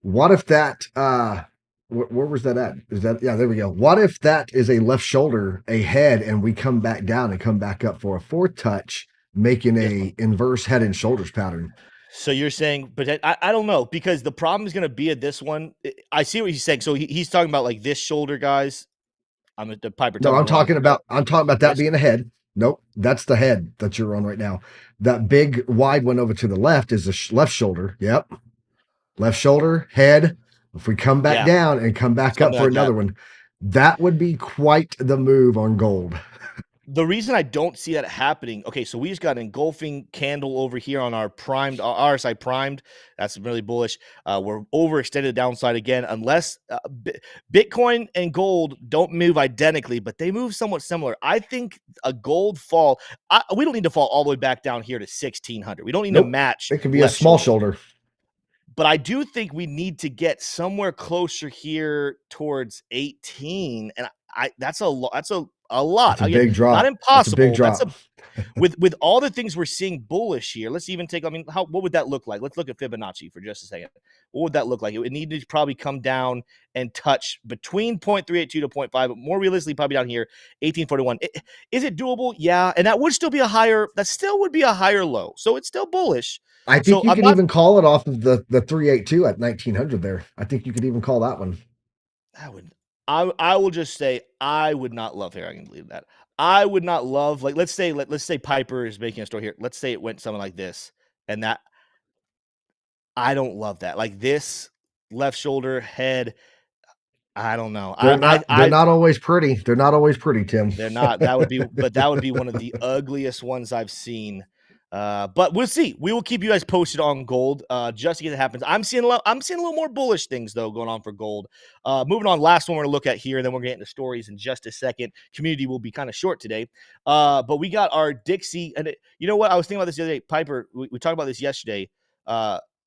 What if that where was that at? Is that, yeah, there we go. What if that is a left shoulder, a head, and we come back down and come back up for a fourth touch, making a inverse head and shoulders pattern? So you're saying, but I don't know, because the problem is going to be at this one. I see what he's saying. So he's talking about like this shoulder, guys. I'm at the Piper. Tell No, me I'm wrong. I'm talking about that This. being a head. Nope, that's the head that you're on right now. That big wide one over to the left is the left shoulder. Yep, left shoulder, head. If we come back Yeah, down and come back up something for like another that. one, that would be quite the move on gold. The reason I don't see that happening, okay, so we just got an engulfing candle over here on our primed, RSI primed. That's really bullish. We're overextended downside again, unless Bitcoin and gold don't move identically, but they move somewhat similar. I think a gold fall, we don't need to fall all the way back down here to 1600. We don't need to Nope, match it could be a left small shoulder. shoulder. But I do think we need to get somewhere closer here towards 18, and that's a lot. That's a lot. It's a Again, big not drop. That's a big impossible. That's drop. a with all the things we're seeing bullish here. Let's even take. I mean, what would that look like? Let's look at Fibonacci for just a second. What would that look like? It would need to probably come down and touch between 0.382 to 0.5, but more realistically, probably down here, 1841. Is it doable? Yeah, and that would still be a higher. That still would be a higher low. So it's still bullish. I think So you I'm could not. even call it off of the 382 at 1900 there. I think you could even call that one. I would. I will just say I would not love here. I can believe that. I would not love, like, let's say Piper is making a story here. Let's say it went something like this, and that I don't love that. Like this left shoulder head. I don't know. They're not always pretty. They're not always pretty, Tim. They're not. That would be one of the ugliest ones I've seen. But we'll see. We will keep you guys posted on gold, just in case it happens. I'm seeing a little more bullish things though going on for gold. Moving on, last one we're gonna look at here, and then we're gonna get into stories in just a second. Community will be kind of short today, but we got our Dixie, and you know what? I was thinking about this the other day, Piper. We talked about this yesterday.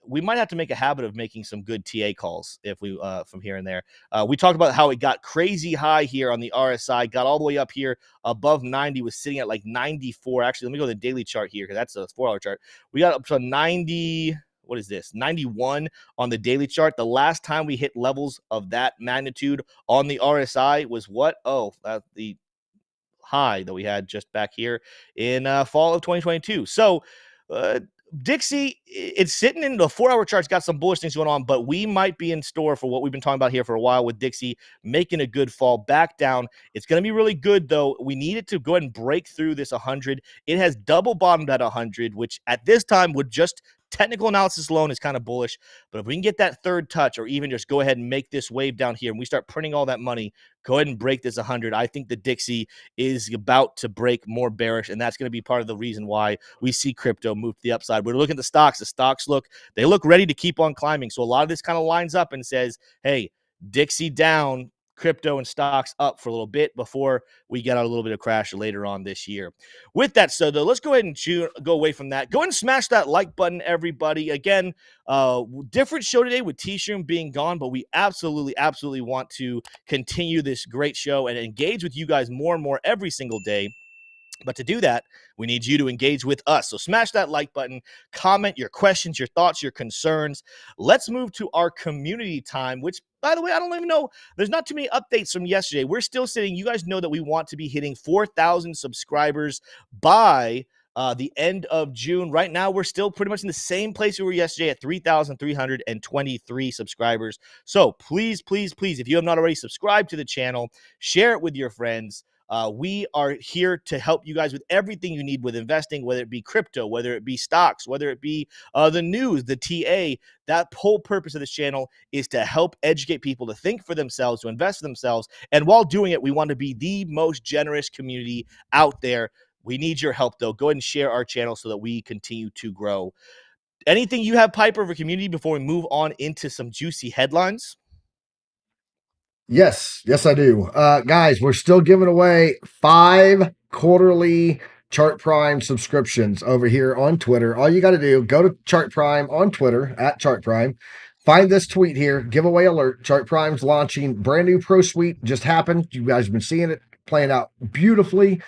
We might have to make a habit of making some good TA calls if we from here and there. We talked about how it got crazy high here on the RSI, got all the way up here above 90, was sitting at like 94. Actually, let me go to the daily chart here because that's a 4-hour chart. We got up to 90. What is this? 91 on the daily chart. The last time we hit levels of that magnitude on the RSI was what? Oh, the high that we had just back here in fall of 2022. So, Dixie, it's sitting in the 4-hour charts, got some bullish things going on, but we might be in store for what we've been talking about here for a while with Dixie making a good fall back down. It's going to be really good, though. We need it to go ahead and break through this 100. It has double bottomed at 100, which at this time would just technical analysis alone is kind of bullish. But if we can get that third touch or even just go ahead and make this wave down here and we start printing all that money, go ahead and break this 100. I think the Dixie is about to break more bearish, and that's going to be part of the reason why we see crypto move to the upside. We're looking at the stocks. The stocks look ready to keep on climbing. So a lot of this kind of lines up and says, hey, Dixie down, crypto and stocks up for a little bit before we get a little bit of crash later on this year. With that said, though, let's go ahead and go away from that. Go ahead and smash that like button, everybody. Again, different show today with T-Shroom being gone, but we absolutely want to continue this great show and engage with you guys more and more every single day. But to do that, we need you to engage with us. So smash that like button, comment your questions, your thoughts, your concerns. Let's move to our community time, which, by the way, I don't even know. There's not too many updates from yesterday. We're still sitting. You guys know that we want to be hitting 4,000 subscribers by the end of June. Right now, we're still pretty much in the same place we were yesterday at 3,323 subscribers. So please, please, please, if you have not already subscribed to the channel, share it with your friends. We are here to help you guys with everything you need with investing, whether it be crypto, whether it be stocks, whether it be the news, the TA. That whole purpose of this channel is to help educate people to think for themselves, to invest for themselves. And while doing it, we want to be the most generous community out there. We need your help, though. Go ahead and share our channel so that we continue to grow. Anything you have, Piper, for community before we move on into some juicy headlines? Yes, I do. Guys, we're still giving away 5 quarterly Chart Prime subscriptions over here on Twitter. All you got to do, go to Chart Prime on Twitter at Chart Prime. Find this tweet here, giveaway alert. Chart Prime's launching brand new Pro Suite. Just happened. You guys have been seeing it playing out beautifully.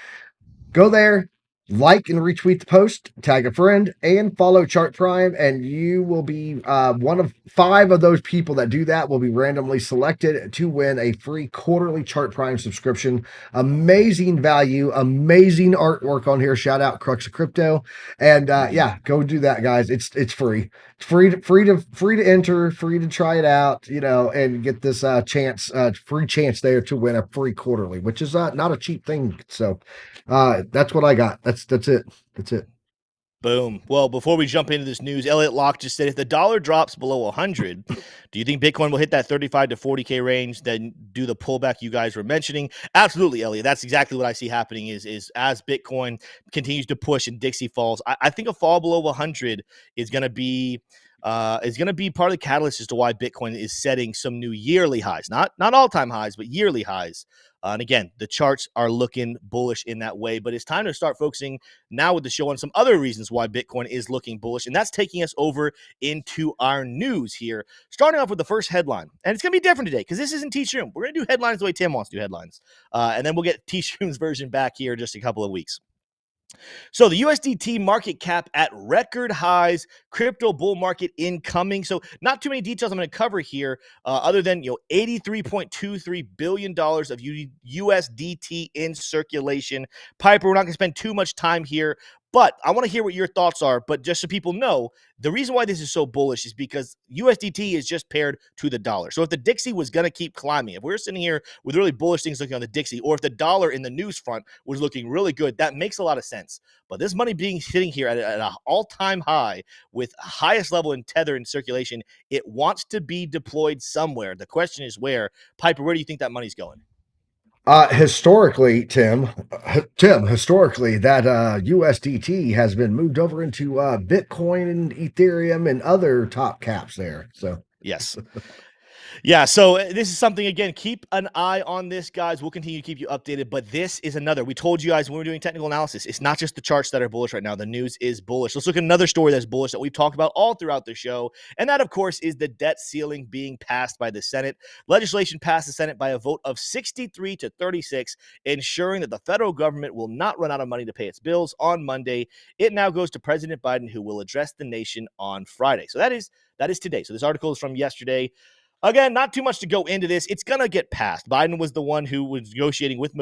Go there, like and retweet the post, tag a friend, and follow Chart Prime, and you will be one of 5 of those people that do that will be randomly selected to win a free quarterly Chart Prime subscription. Amazing value, amazing artwork on here. Shout out Crux of Crypto, and yeah, go do that, guys. It's free. It's free to enter, free to try it out, and get this free chance there to win a free quarterly, which is not a cheap thing. So that's what I got. That's it. That's it. Boom. Well, before we jump into this news, Elliot Locke just said if the dollar drops below 100, do you think Bitcoin will hit that 35 to 40K range, then do the pullback you guys were mentioning? Absolutely, Elliot. That's exactly what I see happening is as Bitcoin continues to push and Dixie falls, I think a fall below 100 is going to be part of the catalyst as to why Bitcoin is setting some new yearly highs, not all-time highs, but yearly highs. And again, the charts are looking bullish in that way, but it's time to start focusing now with the show on some other reasons why Bitcoin is looking bullish. And that's taking us over into our news here, starting off with the first headline. And it's going to be different today because this isn't T-Shroom. We're going to do headlines the way Tim wants to do headlines. And then we'll get T-Shroom's version back here in just a couple of weeks. So the USDT market cap at record highs, crypto bull market incoming. So not too many details I'm going to cover here, other than $83.23 billion of USDT in circulation. Piper, we're not going to spend too much time here, but I want to hear what your thoughts are. But just so people know, the reason why this is so bullish is because USDT is just paired to the dollar. So if the Dixie was going to keep climbing, if we're sitting here with really bullish things looking on the Dixie, or if the dollar in the news front was looking really good, that makes a lot of sense. But this money being sitting here at an all-time high with highest level in tether in circulation, it wants to be deployed somewhere. The question is where. Piper, where do you think that money's going? Historically, historically, that USDT has been moved over into Bitcoin and Ethereum and other top caps there. So yes. Yeah, so this is something, again, keep an eye on this, guys. We'll continue to keep you updated, but this is another. We told you guys when we were doing technical analysis, it's not just the charts that are bullish right now. The news is bullish. Let's look at another story that's bullish that we've talked about all throughout the show, and that, of course, is the debt ceiling being passed by the Senate. Legislation passed the Senate by a vote of 63 to 36, ensuring that the federal government will not run out of money to pay its bills on Monday. It now goes to President Biden, who will address the nation on Friday. So that is today. So this article is from yesterday. Again, not too much to go into this. It's going to get passed. Biden was the one who was negotiating with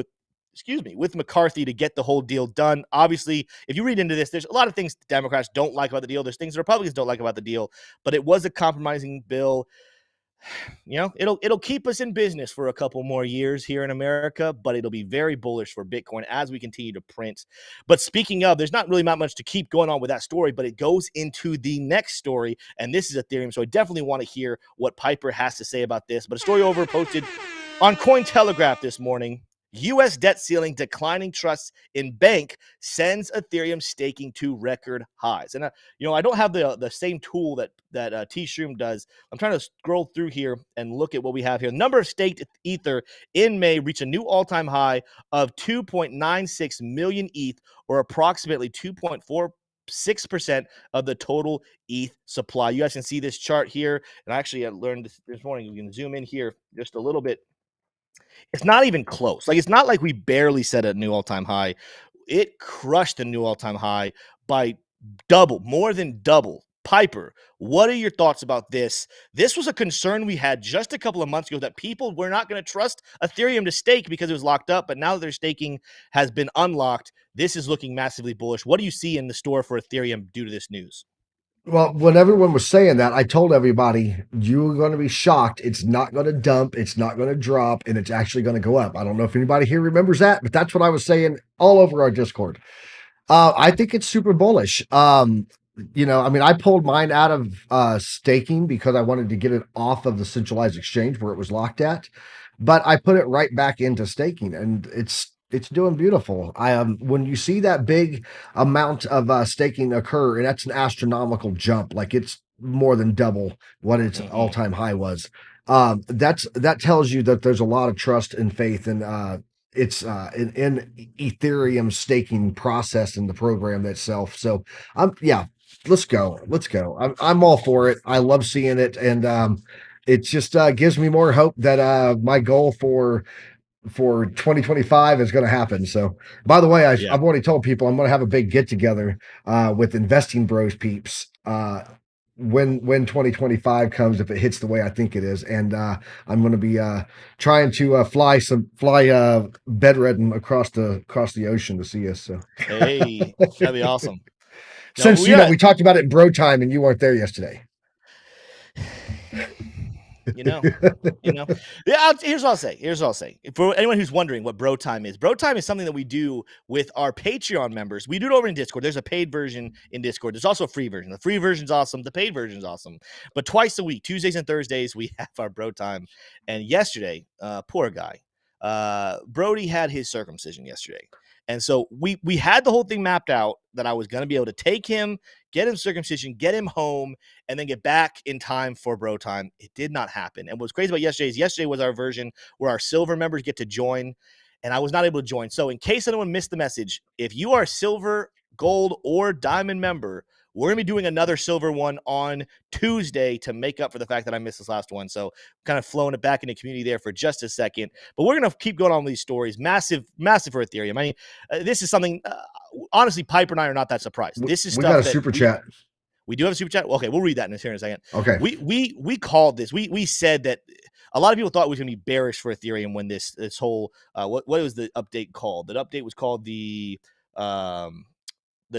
McCarthy to get the whole deal done. Obviously, if you read into this, there's a lot of things Democrats don't like about the deal. There's things the Republicans don't like about the deal, but it was a compromising bill. It'll keep us in business for a couple more years here in America, but it'll be very bullish for Bitcoin as we continue to print. But speaking of, there's not really that much to keep going on with that story, but it goes into the next story, and this is Ethereum. So I definitely want to hear what Piper has to say about this. But a story posted on Cointelegraph this morning. U.S. debt ceiling, declining trusts in bank sends Ethereum staking to record highs. And I don't have the same tool that T-Shroom does. I'm trying to scroll through here and look at what we have here. The number of staked Ether in May reached a new all-time high of 2.96 million ETH, or approximately 2.46% of the total ETH supply. You guys can see this chart here. And actually, I learned this morning, we can zoom in here just a little bit. It's not even close. Like, it's not like we barely set a new all-time high. It crushed the new all-time high by more than double, Piper, what are your thoughts about this? This was a concern we had just a couple of months ago, that people were not going to trust Ethereum to stake because it was locked up. But now that their staking has been unlocked, this is looking massively bullish. What do you see in the store for Ethereum due to this news? Well, when everyone was saying that, I told everybody, you're going to be shocked. It's not going to dump, it's not going to drop, and it's actually going to go up. I don't know if anybody here remembers that, but that's what I was saying all over our Discord. I think it's super bullish. I mean, I pulled mine out of staking because I wanted to get it off of the centralized exchange where it was locked at, but I put it right back into staking, and it's doing beautiful. When you see that big amount of staking occur, and that's an astronomical jump, like it's more than double what its all-time high was. That tells you that there's a lot of trust and faith in it's in Ethereum staking process in the program itself. So yeah, let's go. I'm all for it. I love seeing it. And it just gives me more hope that my goal for 2025 is going to happen. So, by the way, I've already told people I'm going to have a big get together with Investing Bros peeps when 2025 comes, if it hits the way I think it is. And I'm going to be trying to fly bedridden across the ocean to see us. So, Hey, that'd be awesome. Since we talked about it in bro time and you weren't there yesterday. Yeah. Here's what I'll say. For anyone who's wondering what bro time is something that we do with our Patreon members. We do it over in Discord. There's a paid version in Discord. There's also a free version. The free version's awesome. The paid version's awesome. But twice a week, Tuesdays and Thursdays, we have our bro time. And yesterday, poor guy, Brody had his circumcision yesterday. And so we had the whole thing mapped out that I was going to be able to take him, get him circumcision, get him home, and then get back in time for bro time. It did not happen. And what's crazy about yesterday was our version where our silver members get to join, and I was not able to join. So in case anyone missed the message, if you are a silver, gold, or diamond member, we're going to be doing another silver one on Tuesday to make up for the fact that I missed this last one. So kind of flowing it back into community there for just a second. But we're going to keep going on with these stories. Massive for Ethereum. I mean, this is something, honestly, Piper and I are not that surprised. This is we stuff got a super chat. We do have a super chat. Okay, we'll read that in a second. Okay. We called this. We said that a lot of people thought it was going to be bearish for Ethereum when this whole what was the update called? That update was called the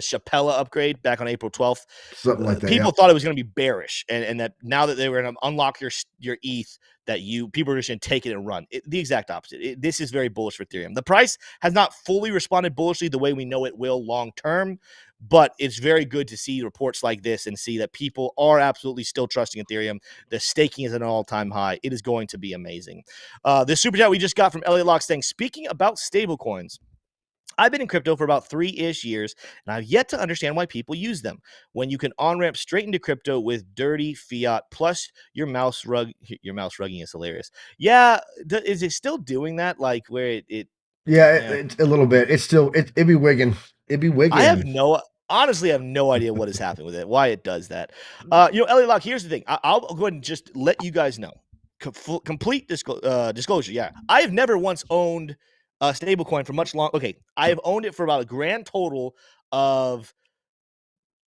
Chapella upgrade back on April 12th. Something like that. People thought it was going to be bearish, and that now that they were going to unlock your ETH, that people are just going to take it and run. The exact opposite. This is very bullish for Ethereum. The price has not fully responded bullishly the way we know it will long term, but it's very good to see reports like this and see that people are absolutely still trusting Ethereum. The staking is at an all-time high. It is going to be amazing. The super chat we just got from Elliot Locke saying, speaking about stablecoins, I've been in crypto for about 3-ish years, and I've yet to understand why people use them. When you can on-ramp straight into crypto with dirty fiat, plus your mouse rugging is hilarious. Yeah, is it still doing that? Like where it it's a little bit. It's still it'd be wigging. It'd be wigging. Honestly, I have no idea what is happening with it, why it does that. Elliot Locke, here's the thing. I'll go ahead and just let you guys know. Complete disclosure. Yeah, I have never once owned a stablecoin for much long. Okay, I have owned it for about a grand total of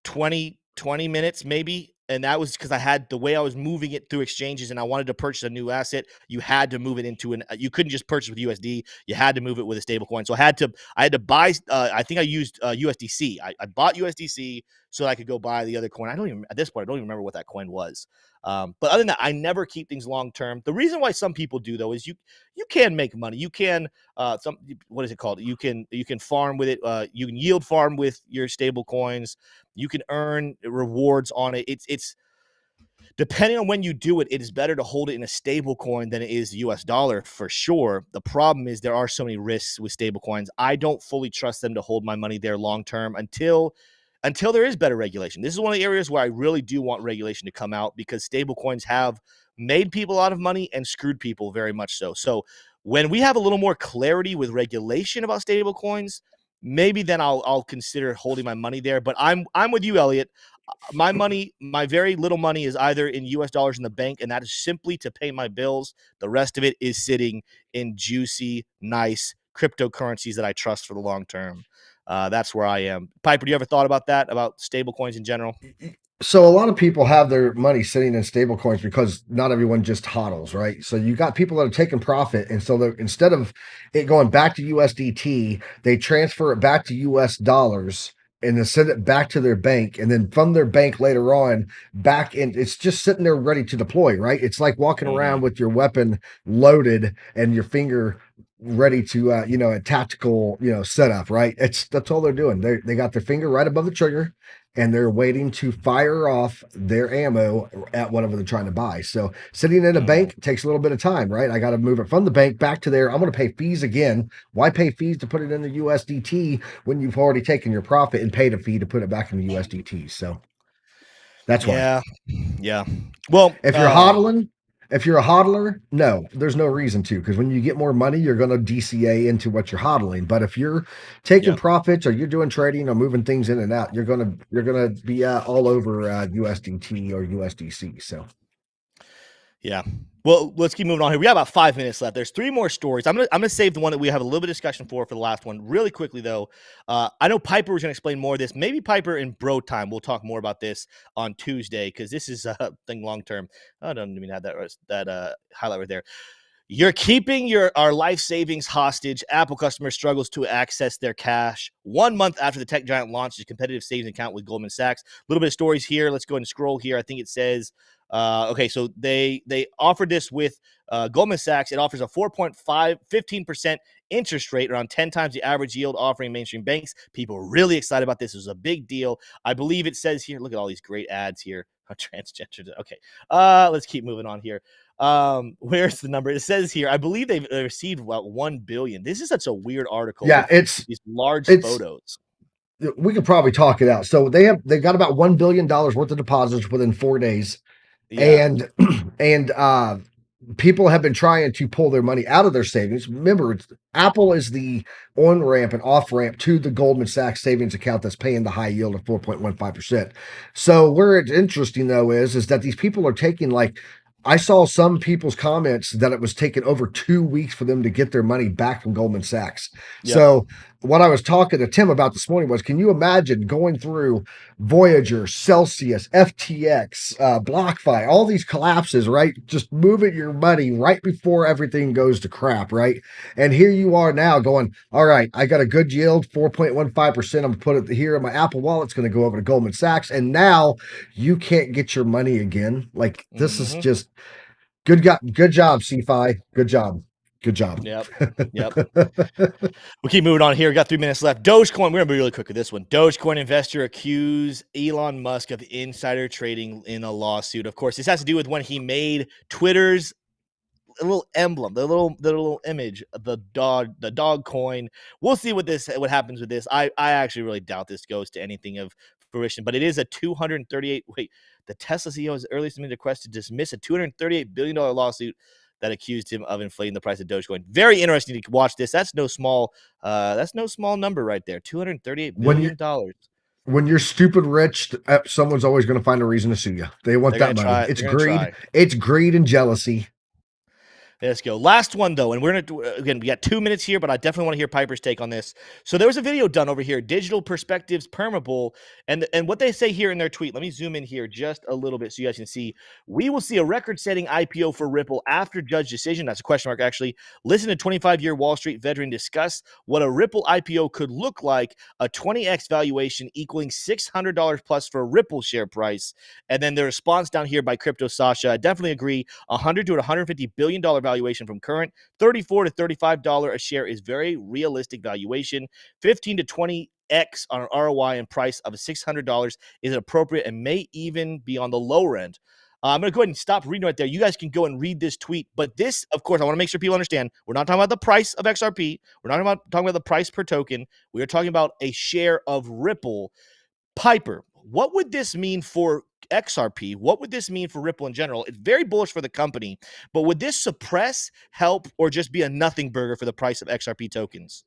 20 minutes maybe, and that was because I had the way I was moving it through exchanges, and I wanted to purchase a new asset. You had to move it into you couldn't just purchase with USD. You had to move it with a stable coin. So I had to buy. I think I used USDC. I bought USDC so I could go buy the other coin. At this point I don't even remember what that coin was. But other than that, I never keep things long term. The reason why some people do though is you can make money. You can what is it called? You can farm with it. You can yield farm with your stable coins. You can earn rewards on it. It's depending on when you do it, it is better to hold it in a stable coin than it is the US dollar for sure. The problem is there are so many risks with stable coins. I don't fully trust them to hold my money there long term until there is better regulation. This is one of the areas where I really do want regulation to come out, because stable coins have made people a lot of money and screwed people very much so. So when we have a little more clarity with regulation about stable coins, maybe then I'll consider holding my money there. But I'm with you, Elliot. My money, my very little money, is either in US dollars in the bank, and that is simply to pay my bills. The rest of it is sitting in juicy, nice cryptocurrencies that I trust for the long term. That's where I am. Piper, do you ever thought about that, about stable coins in general? So a lot of people have their money sitting in stable coins because not everyone just hodls, right? So you got people that are taking profit, and so instead of it going back to USDT, they transfer it back to US dollars and then send it back to their bank, and then from their bank later on back in. It's just sitting there ready to deploy, right? It's like walking Hmm. around with your weapon loaded and your finger ready to a tactical setup, right? That's all they're doing. They got their finger right above the trigger and they're waiting to fire off their ammo at whatever they're trying to buy. So sitting in a Hmm. bank takes a little bit of time, right? I got to move it from the bank back to there. I'm going to pay fees again. Why pay fees to put it in the USDT when you've already taken your profit and paid a fee to put it back in the USDT? So that's why. Yeah. Yeah. Well, If you're hodling, if you're a hodler, no, there's no reason to, because when you get more money, you're going to DCA into what you're hodling. But if you're taking yeah. profits or you're doing trading or moving things in and out, you're gonna be all over USDT or USDC. So Yeah. Well, let's keep moving on here. We got about 5 minutes left. There's three more stories. I'm gonna save the one that we have a little bit of discussion for the last one. Really quickly though, I know Piper was gonna explain more of this. Maybe Piper in bro time. We'll talk more about this on Tuesday because this is a thing long term. I don't even have that highlight right there. You're keeping our life savings hostage. Apple customer struggles to access their cash 1 month after the tech giant launched a competitive savings account with Goldman Sachs. A little bit of stories here. Let's go ahead and scroll here. I think it says, okay, so they offered this with Goldman Sachs. It offers a 15% interest rate, around 10 times the average yield offering mainstream banks. People are really excited about this. It was a big deal. I believe it says here, look at all these great ads here. Transgender. Okay. Let's keep moving on here. Where's the number? It says here, I believe they've received about 1 billion. This is such a weird article yeah, with these large it's photos. we could probably talk it out. So they got about $1 billion worth of deposits within 4 days, Yeah. and and people have been trying to pull their money out of their savings. Remember, Apple is the on ramp and off ramp to the Goldman Sachs savings account that's paying the high yield of 4.15%. So where it's interesting though is that these people are taking, like, I saw some people's comments that it was taking over 2 weeks for them to get their money back from Goldman Sachs. Yep. So what I was talking to Tim about this morning was, can you imagine going through Voyager, Celsius, FTX, BlockFi, all these collapses, right? Just moving your money right before everything goes to crap, right? And here you are now going, all right, I got a good yield, 4.15%. I'm going to put it here in my Apple wallet. It's going to go over to Goldman Sachs. And now you can't get your money again. Like, this is Mm-hmm. just good job, CFI. Good job. Good job. Yep. Yep. We'll keep moving on here. We got 3 minutes left. Dogecoin. We're gonna be really quick with this one. Dogecoin investor accused Elon Musk of insider trading in a lawsuit. Of course, this has to do with when he made Twitter's little emblem, the little image of the dog coin. We'll see what happens with this. I actually really doubt this goes to anything of fruition, but it is a 238. Wait, the Tesla CEO has earliest submitted a request to dismiss a $238 billion lawsuit that accused him of inflating the price of Dogecoin. Very interesting to watch this. That's no small number right there. $238 when you billion dollars. when you're stupid rich, someone's always going to find a reason to sue you. They want They're that gonna money. try. It's They're gonna greed. try. It's greed and jealousy. Let's go. Last one, though, and we're going to, again, we got 2 minutes here, but I definitely want to hear Piper's take on this. So there was a video done over here, Digital Perspectives Permabull, and what they say here in their tweet, let me zoom in here just a little bit so you guys can see. We will see a record-setting IPO for Ripple after judge decision. That's a question mark, actually. Listen to 25-year Wall Street veteran discuss what a Ripple IPO could look like, a 20x valuation equaling $600 plus for Ripple share price. And then the response down here by Crypto Sasha, I definitely agree, 100 to 150 billion dollar valuation from current 34 to $35 a share is very realistic valuation. 15 to 20x on an ROI and price of $600 is appropriate and may even be on the lower end. I'm going to go ahead and stop reading right there. You guys can go and read this tweet. But this, of course, I want to make sure people understand, we're not talking about the price of XRP. We're not talking about the price per token. We are talking about a share of Ripple. Piper, what would this mean for XRP? What would this mean for Ripple in general? It's very bullish for the company, but would this suppress, help, or just be a nothing burger for the price of XRP tokens?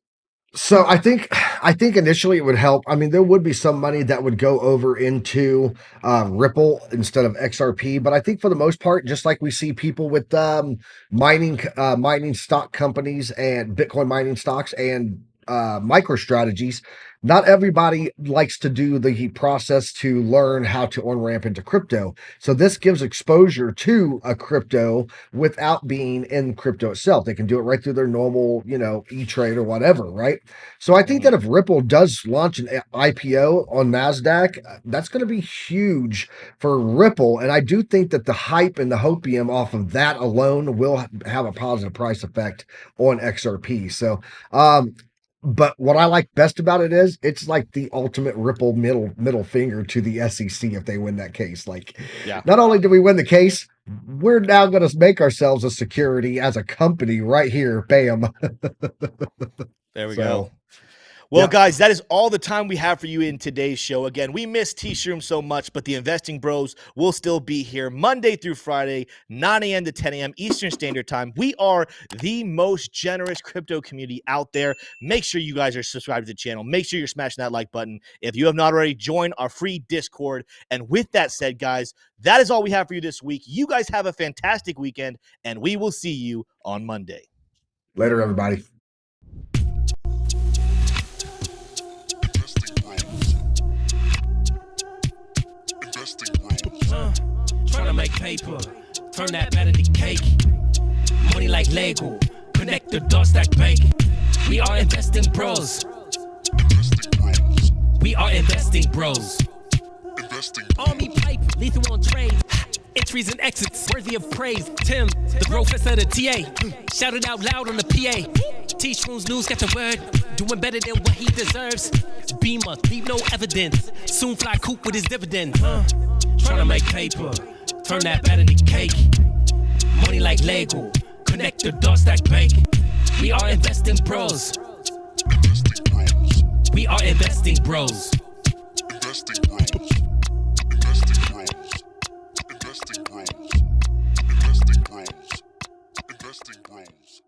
So I think initially it would help. I mean, there would be some money that would go over into Ripple instead of XRP, but I think for the most part, just like we see people with mining stock companies and Bitcoin mining stocks and micro strategies, not everybody likes to do the process to learn how to on-ramp into crypto. So this gives exposure to a crypto without being in crypto itself. They can do it right through their normal, E-Trade or whatever, right? So I think that if Ripple does launch an IPO on NASDAQ, that's going to be huge for Ripple. And I do think that the hype and the hopium off of that alone will have a positive price effect on XRP. So, but what I like best about it is it's like the ultimate Ripple middle finger to the SEC if they win that case. Like, not only do we win the case, we're now going to make ourselves a security as a company right here. Bam. There we go. Well, guys, that is all the time we have for you in today's show. Again, we miss T-Shroom so much, but the Investing Bros will still be here Monday through Friday, 9 a.m. to 10 a.m. Eastern Standard Time. We are the most generous crypto community out there. Make sure you guys are subscribed to the channel. Make sure you're smashing that like button. If you have not already, join our free Discord. And with that said, guys, that is all we have for you this week. You guys have a fantastic weekend, and we will see you on Monday. Later, everybody. Trying to make paper, turn that better to cake. Money like Lego, connect the dots, stack bank. We are investing bros. We are investing bros. Army pipe, lethal on trade. Entries and exits, worthy of praise. Tim, the professor of the TA. Shout it out loud on the PA. T-Shroom's news got the word. Doing better than what he deserves. Beamer, leave no evidence. Soon fly coop with his dividend. Trying to make paper, turn that better to cake. Money like Lego, connect the dots, stack bank. We are investing bros. We are investing bros. Investing bros. Investing bros. Investing bros. Investing bros. Investing bros.